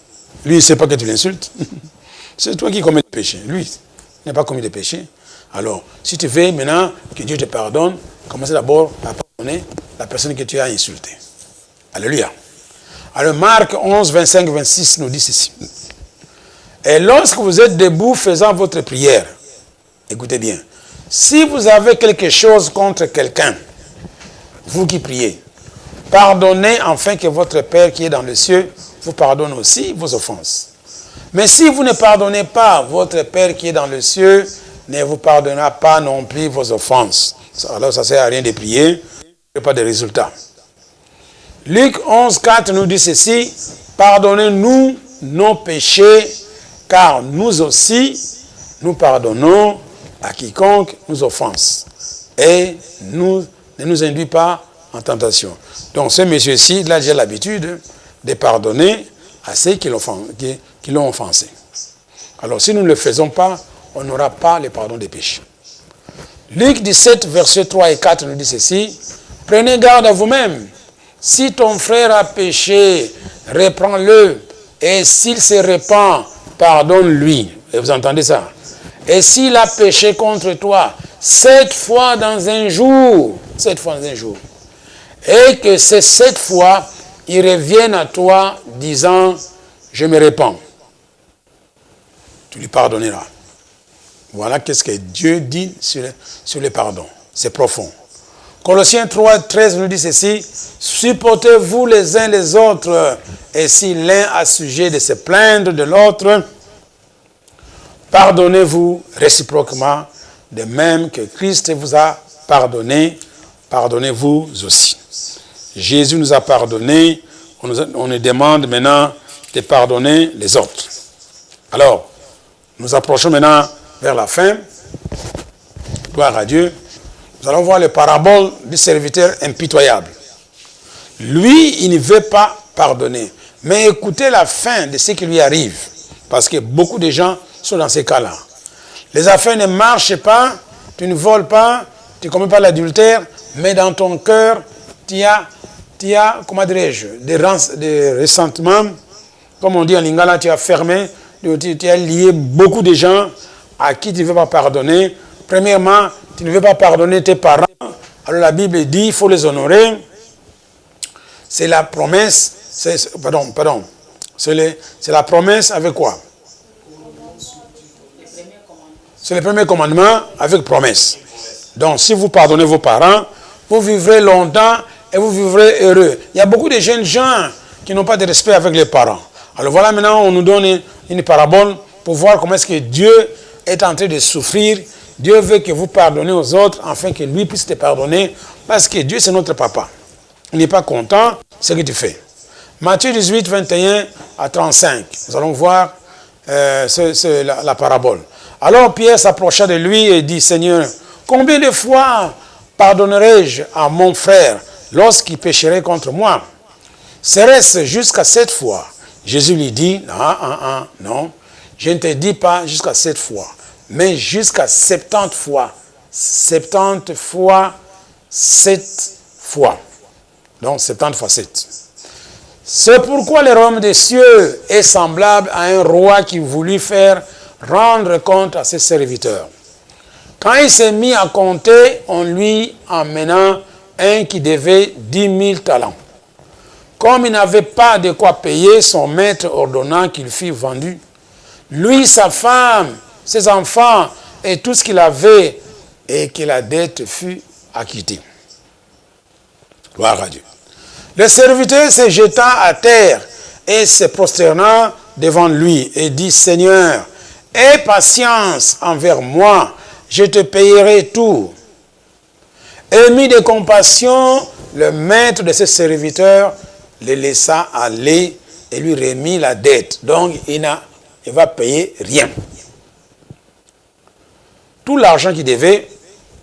lui, il ne sait pas que tu l'insultes. C'est toi qui commets le péché. Lui, il n'a pas commis de péché. Alors, si tu veux maintenant que Dieu te pardonne, commencez d'abord à pardonner la personne que tu as insultée. Alléluia. Alors, Marc 11, 25, 26 nous dit ceci. Et lorsque vous êtes debout faisant votre prière, écoutez bien, si vous avez quelque chose contre quelqu'un, vous qui priez, pardonnez afin que votre Père qui est dans le ciel vous pardonne aussi vos offenses. Mais si vous ne pardonnez pas, votre Père qui est dans le ciel ne vous pardonnera pas non plus vos offenses. Alors ça ne sert à rien de prier, il n'y a pas de résultat. Luc 11, 4 nous dit ceci, pardonnez-nous nos péchés, car nous aussi, nous pardonnons à quiconque nous offense. Et ne nous induis pas en tentation. Donc ce monsieur-ci, il a déjà l'habitude de pardonner à ceux qui l'ont offensé. Alors si nous ne le faisons pas, on n'aura pas le pardon des péchés. Luc 17, versets 3 et 4 nous dit ceci, prenez garde à vous-même. Si ton frère a péché, reprends-le. Et s'il se repent, pardonne-lui. Et vous entendez ça? Et s'il a péché contre toi, 7 fois dans un jour, 7 fois dans un jour, et que ces 7 fois, il revienne à toi disant, je me repens. Tu lui pardonneras. Voilà qu'est-ce que Dieu dit sur le pardon. C'est profond. Colossiens 3, 13 nous dit ceci. Supportez-vous les uns les autres, et si l'un a sujet de se plaindre de l'autre, pardonnez-vous réciproquement, de même que Christ vous a pardonné, pardonnez-vous aussi. Jésus nous a pardonné, on nous demande maintenant de pardonner les autres. Alors, nous approchons maintenant vers la fin. Gloire à Dieu. Nous allons voir les paraboles du serviteur impitoyable. Lui, il ne veut pas pardonner. Mais écoutez la fin de ce qui lui arrive. Parce que beaucoup de gens sont dans ces cas-là. Les affaires ne marchent pas, tu ne voles pas, tu ne commets pas l'adultère, mais dans ton cœur, tu as, comment dirais-je, des ressentiments, comme on dit en lingala, tu as fermé, tu as lié beaucoup de gens à qui tu ne veux pas pardonner. Premièrement, tu ne veux pas pardonner tes parents. Alors la Bible dit, il faut les honorer. C'est la promesse, c'est la promesse avec quoi? C'est le premier commandement avec promesse. Donc, si vous pardonnez vos parents, vous vivrez longtemps et vous vivrez heureux. Il y a beaucoup de jeunes gens qui n'ont pas de respect avec les parents. Alors voilà, maintenant, on nous donne une parabole pour voir comment est-ce que Dieu est en train de souffrir. Dieu veut que vous pardonnez aux autres afin que lui puisse te pardonner parce que Dieu, c'est notre papa. Il n'est pas content de ce que tu fais. Matthieu 18, 21 à 35. Nous allons voir la parabole. Alors Pierre s'approcha de lui et dit, Seigneur, combien de fois pardonnerai-je à mon frère lorsqu'il pécherait contre moi? Serait-ce jusqu'à 7 fois? Jésus lui dit, non, je ne te dis pas jusqu'à 7 fois, mais jusqu'à 70 fois. 70 fois 7 fois. Donc 70 fois 7. C'est pourquoi le royaume des cieux est semblable à un roi qui voulut faire rendre compte à ses serviteurs. Quand il s'est mis à compter, on lui emmena un qui devait 10 000 talents. Comme il n'avait pas de quoi payer, son maître ordonna qu'il fût vendu. Lui, sa femme, ses enfants et tout ce qu'il avait, et que la dette fût acquittée. Gloire à Dieu. Le serviteur se jeta à terre et se prosterna devant lui et dit, Seigneur, aie patience envers moi, je te payerai tout. Ému de compassion, le maître de ses serviteurs le laissa aller et lui remit la dette. Donc, il ne va payer rien. Tout l'argent qu'il devait,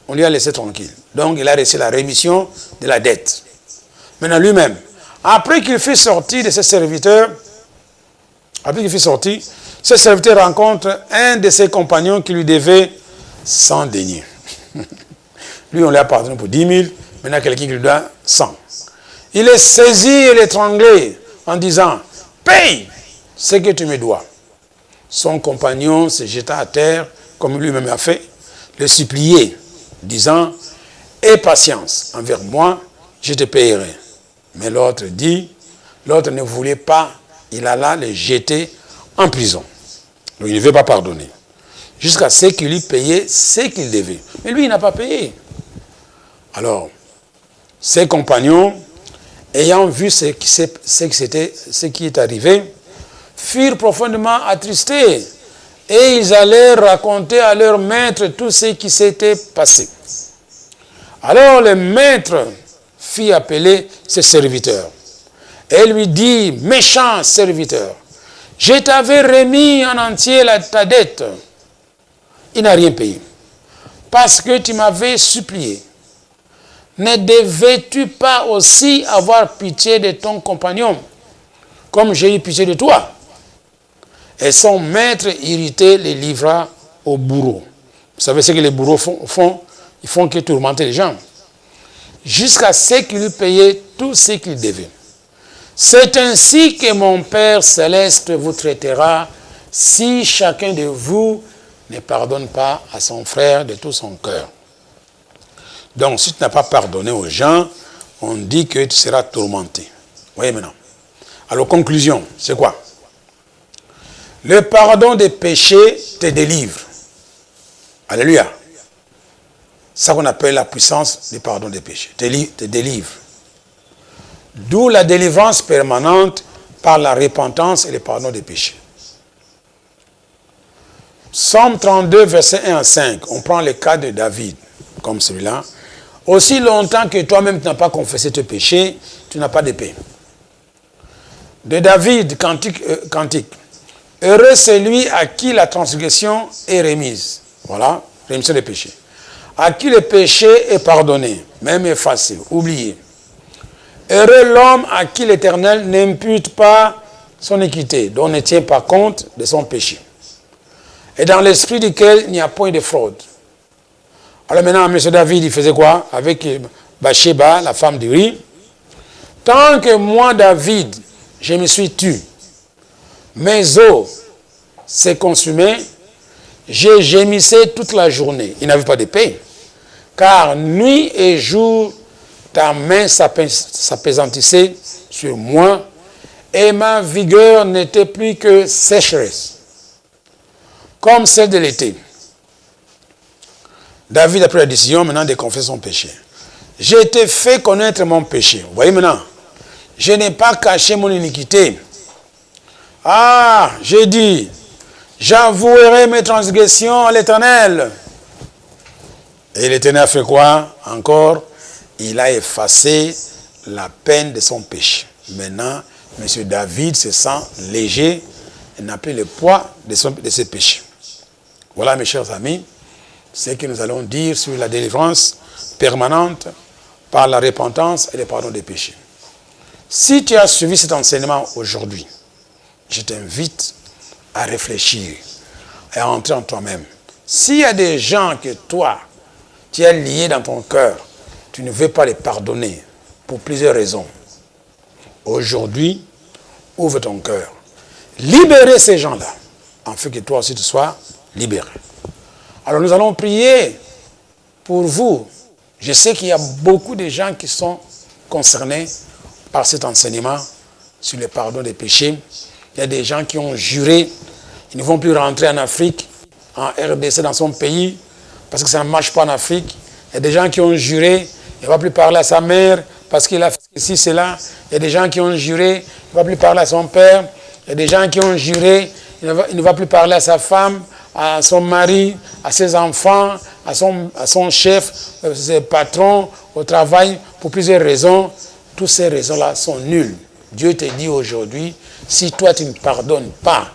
on lui a laissé tranquille. Donc, il a reçu la rémission de la dette. Maintenant, lui-même, après qu'il fut sorti de ses serviteurs, ce serviteur rencontre un de ses compagnons qui lui devait 100 deniers. Lui, on l'a pardonné pour 10 000, maintenant quelqu'un qui lui doit 100. Il est saisi et l'étranglé en disant, paye ce que tu me dois. Son compagnon se jeta à terre, comme lui-même a fait, le supplier, disant, aie patience envers moi, je te payerai. Mais l'autre ne voulait pas, il alla le jeter en prison. Donc il ne veut pas pardonner. Jusqu'à ce qu'il lui payait ce qu'il devait. Mais lui, il n'a pas payé. Alors, ses compagnons, ayant vu ce qui est arrivé, furent profondément attristés. Et ils allèrent raconter à leur maître tout ce qui s'était passé. Alors le maître fit appeler ses serviteurs. Et lui dit, méchant serviteur, je t'avais remis en entier ta dette. Il n'a rien payé. Parce que tu m'avais supplié. Ne devais-tu pas aussi avoir pitié de ton compagnon, comme j'ai eu pitié de toi? Et son maître irrité les livra au bourreau. Vous savez ce que les bourreaux font? Ils font que tourmenter les gens. Jusqu'à ce qu'il lui payait tout ce qu'il devait. C'est ainsi que mon Père céleste vous traitera si chacun de vous ne pardonne pas à son frère de tout son cœur. Donc, si tu n'as pas pardonné aux gens, on dit que tu seras tourmenté. Vous voyez maintenant. Alors, conclusion, c'est quoi? Le pardon des péchés te délivre. Alléluia. ça qu'on appelle la puissance du pardon des péchés. Te délivre. D'où la délivrance permanente par la repentance et le pardon des péchés. Psaume 32, versets 1 à 5. On prend le cas de David, comme celui-là. Aussi longtemps que toi-même tu n'as pas confessé tes péchés, tu n'as pas de paix. De David, cantique. Heureux celui à qui la transgression est remise. Voilà, rémission des péchés. À qui le péché est pardonné, même effacé, oublié. Heureux l'homme à qui l'Éternel n'impute pas son équité, dont ne tient pas compte de son péché. Et dans l'esprit duquel il n'y a point de fraude. Alors maintenant, M. David, il faisait quoi? Avec Bathsheba, la femme d'Uri. Tant que moi, David, je me suis tu, mes os s'est consumé, j'ai gémissé toute la journée. Il n'avait pas de paix. Car nuit et jour, ta main s'appesantissait sur moi, et ma vigueur n'était plus que sécheresse, comme celle de l'été. David a pris la décision maintenant de confesser son péché. J'ai été fait connaître mon péché. Vous voyez maintenant, je n'ai pas caché mon iniquité. Ah, j'ai dit, j'avouerai mes transgressions à l'Éternel. Et l'Éternel a fait quoi? Encore, il a effacé la peine de son péché. Maintenant, M. David se sent léger et n'a plus le poids de ses péchés. Voilà, mes chers amis, ce que nous allons dire sur la délivrance permanente par la repentance et le pardon des péchés. Si tu as suivi cet enseignement aujourd'hui, je t'invite à réfléchir et à entrer en toi-même. S'il y a des gens que toi, tu as liés dans ton cœur, tu ne veux pas les pardonner pour plusieurs raisons. Aujourd'hui, ouvre ton cœur. Libérez ces gens-là, afin que toi aussi tu sois libéré. Alors nous allons prier pour vous. Je sais qu'il y a beaucoup de gens qui sont concernés par cet enseignement sur le pardon des péchés. Il y a des gens qui ont juré, ils ne vont plus rentrer en Afrique, en RDC, dans son pays, parce que ça ne marche pas en Afrique. Il y a des gens qui ont juré, il ne va plus parler à sa mère, parce qu'il a fait ceci, cela. Il y a des gens qui ont juré, il ne va plus parler à son père. Il y a des gens qui ont juré, il ne va plus parler à sa femme, à son mari, à ses enfants, à son chef, à ses patrons, au travail, pour plusieurs raisons. Toutes ces raisons-là sont nulles. Dieu te dit aujourd'hui, si toi tu ne pardonnes pas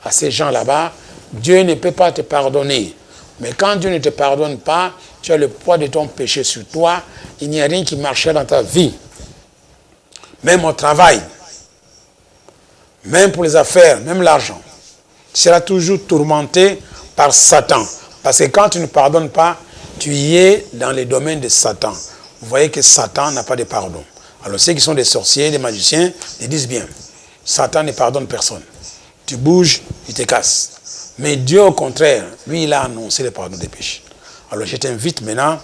à ces gens là-bas, Dieu ne peut pas te pardonner. Mais quand Dieu ne te pardonne pas, tu as le poids de ton péché sur toi, il n'y a rien qui marchera dans ta vie. Même au travail, même pour les affaires, même l'argent. Tu seras toujours tourmenté par Satan. Parce que quand tu ne pardonnes pas, tu y es dans les domaines de Satan. Vous voyez que Satan n'a pas de pardon. Alors ceux qui sont des sorciers, des magiciens, ils disent bien, Satan ne pardonne personne. Tu bouges, il te casse. Mais Dieu au contraire, lui il a annoncé le pardon des péchés. Alors je t'invite maintenant,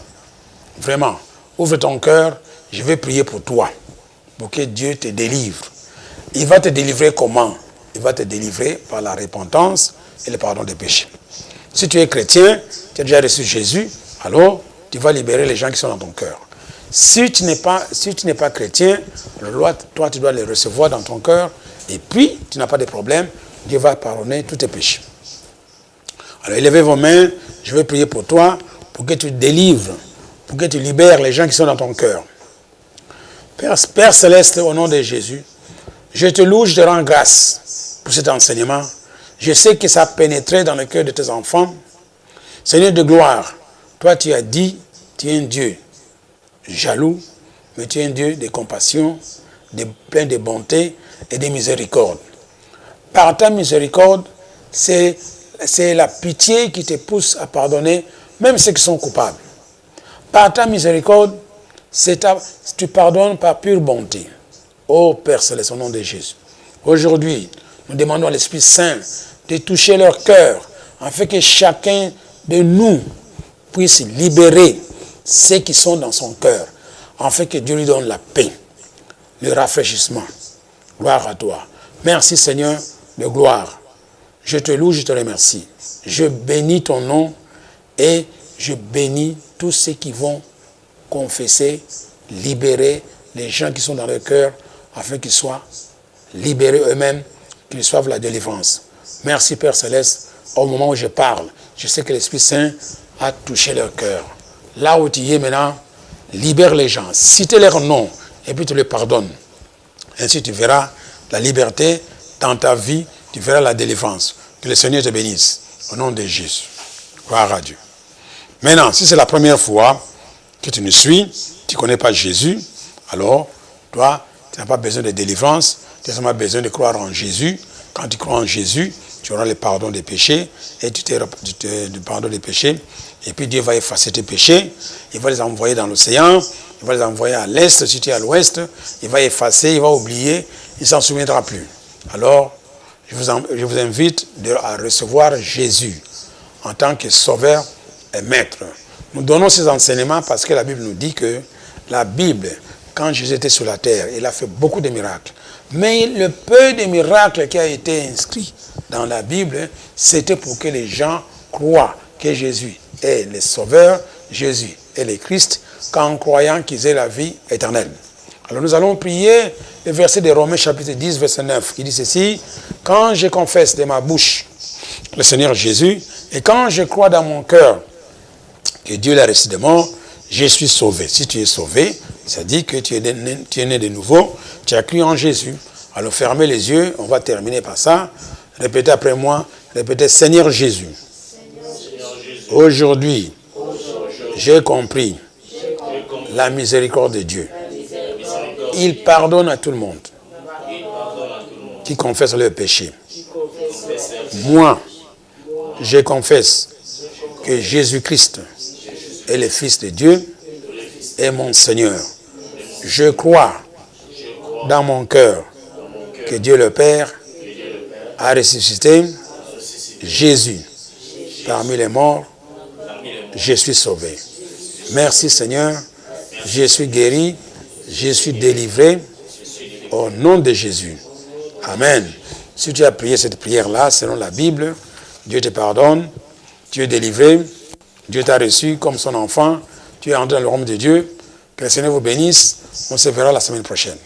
vraiment, ouvre ton cœur, je vais prier pour toi, pour que Dieu te délivre. Il va te délivrer comment? Il va te délivrer par la repentance et le pardon des péchés. Si tu es chrétien, tu as déjà reçu Jésus, alors tu vas libérer les gens qui sont dans ton cœur. Si tu n'es pas chrétien, toi tu dois les recevoir dans ton cœur, et puis tu n'as pas de problème, Dieu va pardonner tous tes péchés. Alors élevez vos mains, je vais prier pour toi, pour que tu délivres, pour que tu libères les gens qui sont dans ton cœur. Père Céleste, au nom de Jésus, je te loue, je te rends grâce pour cet enseignement. Je sais que ça a pénétré dans le cœur de tes enfants. Seigneur de gloire, toi tu as dit, tu es un Dieu jaloux, mais tu es un Dieu de compassion, plein de bonté et de miséricorde. Par ta miséricorde, c'est la pitié qui te pousse à pardonner même ceux qui sont coupables. Par ta miséricorde, tu pardonnes par pure bonté. Ô Père Céleste, au nom de Jésus. Aujourd'hui, nous demandons à l'Esprit Saint de toucher leur cœur, afin que chacun de nous puisse libérer ceux qui sont dans son cœur, afin que Dieu lui donne la paix, le rafraîchissement. Gloire à toi. Merci Seigneur de gloire. Je te loue, je te remercie. Je bénis ton nom et je bénis tous ceux qui vont confesser, libérer les gens qui sont dans leur cœur, afin qu'ils soient libérés eux-mêmes, qu'ils reçoivent la délivrance. Merci Père Céleste, au moment où je parle, je sais que l'Esprit Saint a touché leur cœur. Là où tu y es maintenant, libère les gens, cite leur nom, et puis tu les pardonnes. Ainsi tu verras la liberté dans ta vie, tu verras la délivrance. Que le Seigneur te bénisse, au nom de Jésus. Gloire à Dieu. Maintenant, si c'est la première fois que tu nous suis, tu ne connais pas Jésus, alors, toi, tu n'as pas besoin de délivrance, tu as seulement besoin de croire en Jésus. Quand tu crois en Jésus, tu auras le pardon des péchés, et le pardon des péchés, et puis Dieu va effacer tes péchés, il va les envoyer dans l'océan, il va les envoyer à l'est, si tu es à l'ouest, il va effacer, il va oublier, il ne s'en souviendra plus. Alors, je vous invite à recevoir Jésus en tant que sauveur et maître. Nous donnons ces enseignements parce que la Bible nous dit que la Bible, quand Jésus était sur la terre, il a fait beaucoup de miracles. Mais le peu de miracles qui a été inscrit dans la Bible, c'était pour que les gens croient que Jésus est le Sauveur, Jésus est le Christ, qu'en croyant qu'ils aient la vie éternelle. Alors nous allons prier le verset de Romains chapitre 10, verset 9, qui dit ceci: « Quand je confesse de ma bouche le Seigneur Jésus, et quand je crois dans mon cœur que Dieu l'a ressuscité de mort, je suis sauvé. » Si tu es sauvé, ça dit que tu es né de nouveau, tu as cru en Jésus. Alors fermez les yeux, on va terminer par ça. Répétez après moi, répétez: Seigneur Jésus, aujourd'hui, j'ai compris la miséricorde de Dieu. Il pardonne à tout le monde qui confesse leurs péchés. Moi, je confesse que Jésus-Christ est le Fils de Dieu et mon Seigneur. Je crois dans mon cœur que Dieu le Père a ressuscité Jésus parmi les morts. Je suis sauvé. Merci Seigneur, je suis guéri, je suis délivré au nom de Jésus. Amen. Si tu as prié cette prière-là, selon la Bible, Dieu te pardonne, tu es délivré, Dieu t'a reçu comme son enfant, tu es entré dans le royaume de Dieu. Que le Seigneur vous bénisse. On se verra la semaine prochaine.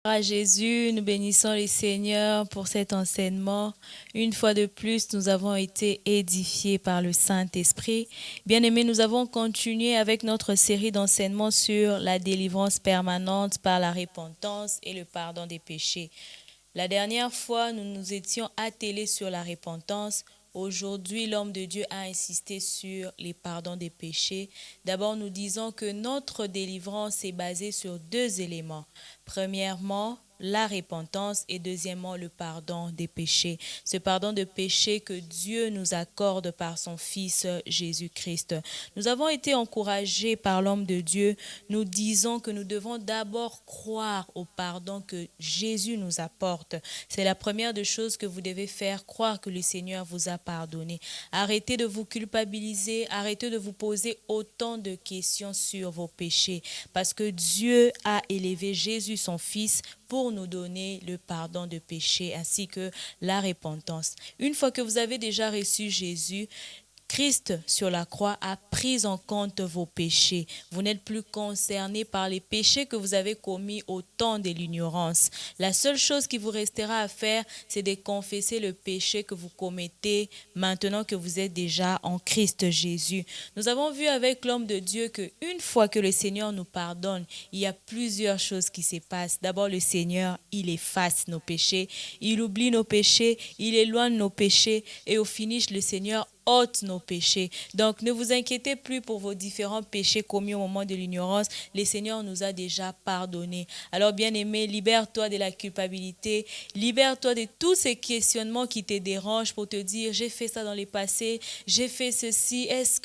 À Jésus, nous bénissons le Seigneur pour cet enseignement. Une fois de plus, nous avons été édifiés par le Saint-Esprit. Bien-aimés, nous avons continué avec notre série d'enseignements sur la délivrance permanente par la repentance et le pardon des péchés. La dernière fois, nous nous étions attelés sur la repentance. Aujourd'hui, l'homme de Dieu a insisté sur les pardons des péchés. D'abord, nous disons que notre délivrance est basée sur deux éléments. Premièrement, la repentance et deuxièmement, le pardon des péchés. Ce pardon de péchés que Dieu nous accorde par son Fils Jésus-Christ. Nous avons été encouragés par l'homme de Dieu. Nous disons que nous devons d'abord croire au pardon que Jésus nous apporte. C'est la première des choses que vous devez faire, croire que le Seigneur vous a pardonné. Arrêtez de vous culpabiliser, arrêtez de vous poser autant de questions sur vos péchés. Parce que Dieu a élevé Jésus, son Fils, pour nous donner le pardon de péché ainsi que la repentance. Une fois que vous avez déjà reçu Jésus, Christ sur la croix a pris en compte vos péchés. Vous n'êtes plus concerné par les péchés que vous avez commis au temps de l'ignorance. La seule chose qui vous restera à faire, c'est de confesser le péché que vous commettez maintenant que vous êtes déjà en Christ Jésus. Nous avons vu avec l'homme de Dieu qu'une fois que le Seigneur nous pardonne, il y a plusieurs choses qui se passent. D'abord, le Seigneur, il efface nos péchés, il oublie nos péchés, il éloigne nos péchés et au finish, le Seigneur ôte nos péchés. Donc, ne vous inquiétez plus pour vos différents péchés commis au moment de l'ignorance. Le Seigneur nous a déjà pardonnés. Alors, bien-aimé, libère-toi de la culpabilité. Libère-toi de tous ces questionnements qui te dérangent pour te dire, j'ai fait ça dans le passé, j'ai fait ceci, est-ce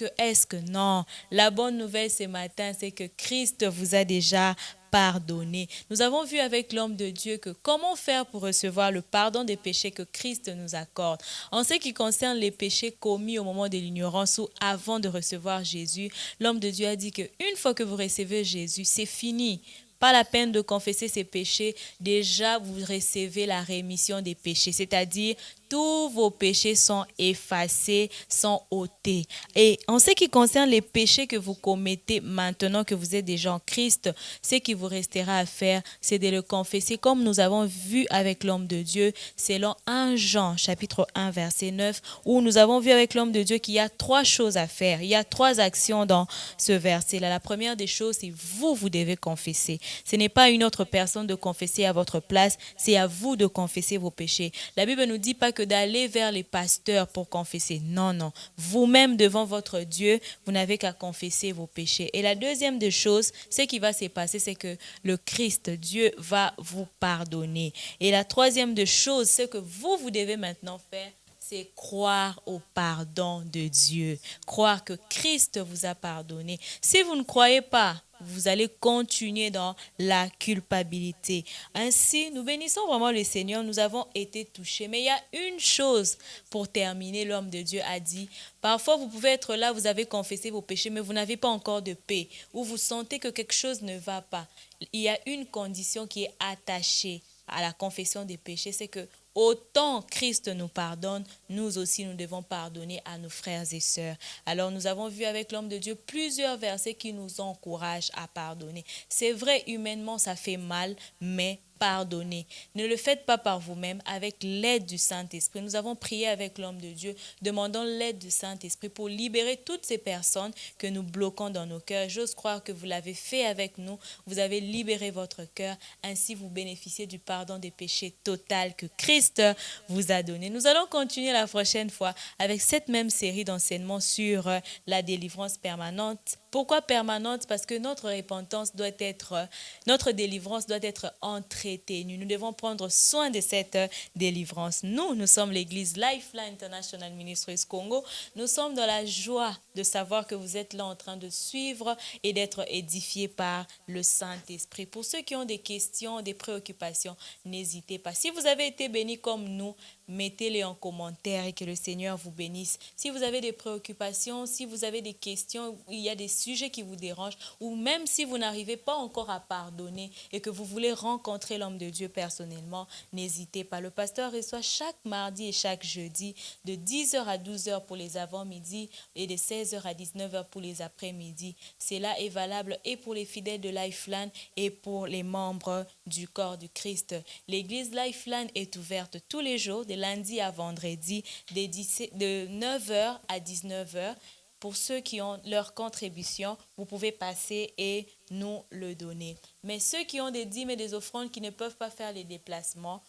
que, non. La bonne nouvelle ce matin, c'est que Christ vous a déjà pardonné. Nous avons vu avec l'homme de Dieu que comment faire pour recevoir le pardon des péchés que Christ nous accorde. En ce qui concerne les péchés commis au moment de l'ignorance ou avant de recevoir Jésus, l'homme de Dieu a dit qu'une fois que vous recevez Jésus, c'est fini. Pas la peine de confesser ses péchés. Déjà, vous recevez la rémission des péchés. C'est-à-dire, tous vos péchés sont effacés, sont ôtés. Et en ce qui concerne les péchés que vous commettez maintenant que vous êtes déjà en Christ, ce qui vous restera à faire, c'est de le confesser comme nous avons vu avec l'homme de Dieu, selon 1 Jean chapitre 1 verset 9, où nous avons vu avec l'homme de Dieu qu'il y a 3 choses à faire. Il y a 3 actions dans ce verset-là. La première des choses, c'est vous devez confesser. Ce n'est pas une autre personne de confesser à votre place, c'est à vous de confesser vos péchés. La Bible ne nous dit pas que d'aller vers les pasteurs pour confesser. Non, non. Vous-même devant votre Dieu, vous n'avez qu'à confesser vos péchés. Et la deuxième des choses, ce qui va se passer, c'est que le Christ, Dieu, va vous pardonner. Et la troisième des choses, ce que vous devez maintenant faire, c'est croire au pardon de Dieu. Croire que Christ vous a pardonné. Si vous ne croyez pas, vous allez continuer dans la culpabilité. Ainsi, nous bénissons vraiment le Seigneur. Nous avons été touchés. Mais il y a une chose pour terminer. L'homme de Dieu a dit, parfois vous pouvez être là, vous avez confessé vos péchés, mais vous n'avez pas encore de paix. Ou vous sentez que quelque chose ne va pas. Il y a une condition qui est attachée à la confession des péchés, c'est que autant Christ nous pardonne, nous aussi nous devons pardonner à nos frères et sœurs. Alors nous avons vu avec l'homme de Dieu plusieurs versets qui nous encouragent à pardonner. C'est vrai, humainement ça fait mal, mais pardonnez. Ne le faites pas par vous-même, avec l'aide du Saint-Esprit. Nous avons prié avec l'homme de Dieu, demandant l'aide du Saint-Esprit pour libérer toutes ces personnes que nous bloquons dans nos cœurs. J'ose croire que vous l'avez fait avec nous. Vous avez libéré votre cœur. Ainsi, vous bénéficiez du pardon des péchés total que Christ vous a donné. Nous allons continuer la prochaine fois avec cette même série d'enseignements sur la délivrance permanente. Pourquoi permanente? Parce que notre repentance doit être, notre délivrance doit être entretenue. Nous devons prendre soin de cette délivrance. Nous sommes l'église Lifeline International Ministries Congo. Nous sommes dans la joie de savoir que vous êtes là en train de suivre et d'être édifiés par le Saint-Esprit. Pour ceux qui ont des questions, des préoccupations, n'hésitez pas. Si vous avez été bénis comme nous, mettez-les en commentaire et que le Seigneur vous bénisse. Si vous avez des préoccupations, si vous avez des questions, il y a des sujets qui vous dérangent, ou même si vous n'arrivez pas encore à pardonner et que vous voulez rencontrer l'homme de Dieu personnellement, n'hésitez pas. Le pasteur reçoit chaque mardi et chaque jeudi de 10h à 12h pour les avant-midi et de 16h à 19h pour les après-midi. Cela est valable et pour les fidèles de Lifeline et pour les membres du corps du Christ. L'église Lifeline est ouverte tous les jours, de lundi à vendredi, de 9h à 19h. Pour ceux qui ont leur contribution, vous pouvez passer et nous le donner. Mais ceux qui ont des dîmes et des offrandes qui ne peuvent pas faire les déplacements,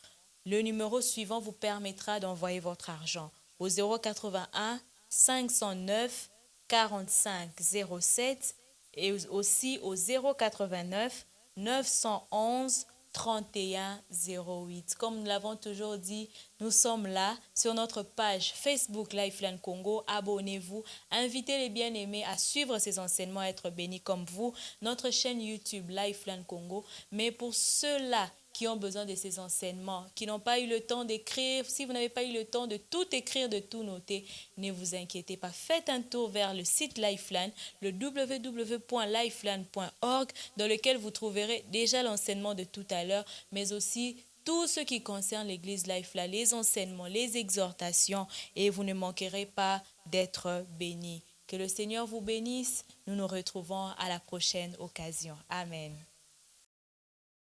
le numéro suivant vous permettra d'envoyer votre argent au 081 509 45 07 et aussi au 089 911 3108. Comme nous l'avons toujours dit, nous sommes là sur notre page Facebook Lifeline Congo. Abonnez-vous, invitez les bien-aimés à suivre ces enseignements, à être bénis comme vous. Notre chaîne YouTube Lifeline Congo. Mais pour ceux-là qui ont besoin de ces enseignements, qui n'ont pas eu le temps d'écrire, si vous n'avez pas eu le temps de tout écrire, de tout noter, ne vous inquiétez pas. Faites un tour vers le site Lifeline, le www.lifeline.org, dans lequel vous trouverez déjà l'enseignement de tout à l'heure, mais aussi tout ce qui concerne l'église Lifeline, les enseignements, les exhortations, et vous ne manquerez pas d'être bénis. Que le Seigneur vous bénisse. Nous nous retrouvons à la prochaine occasion. Amen.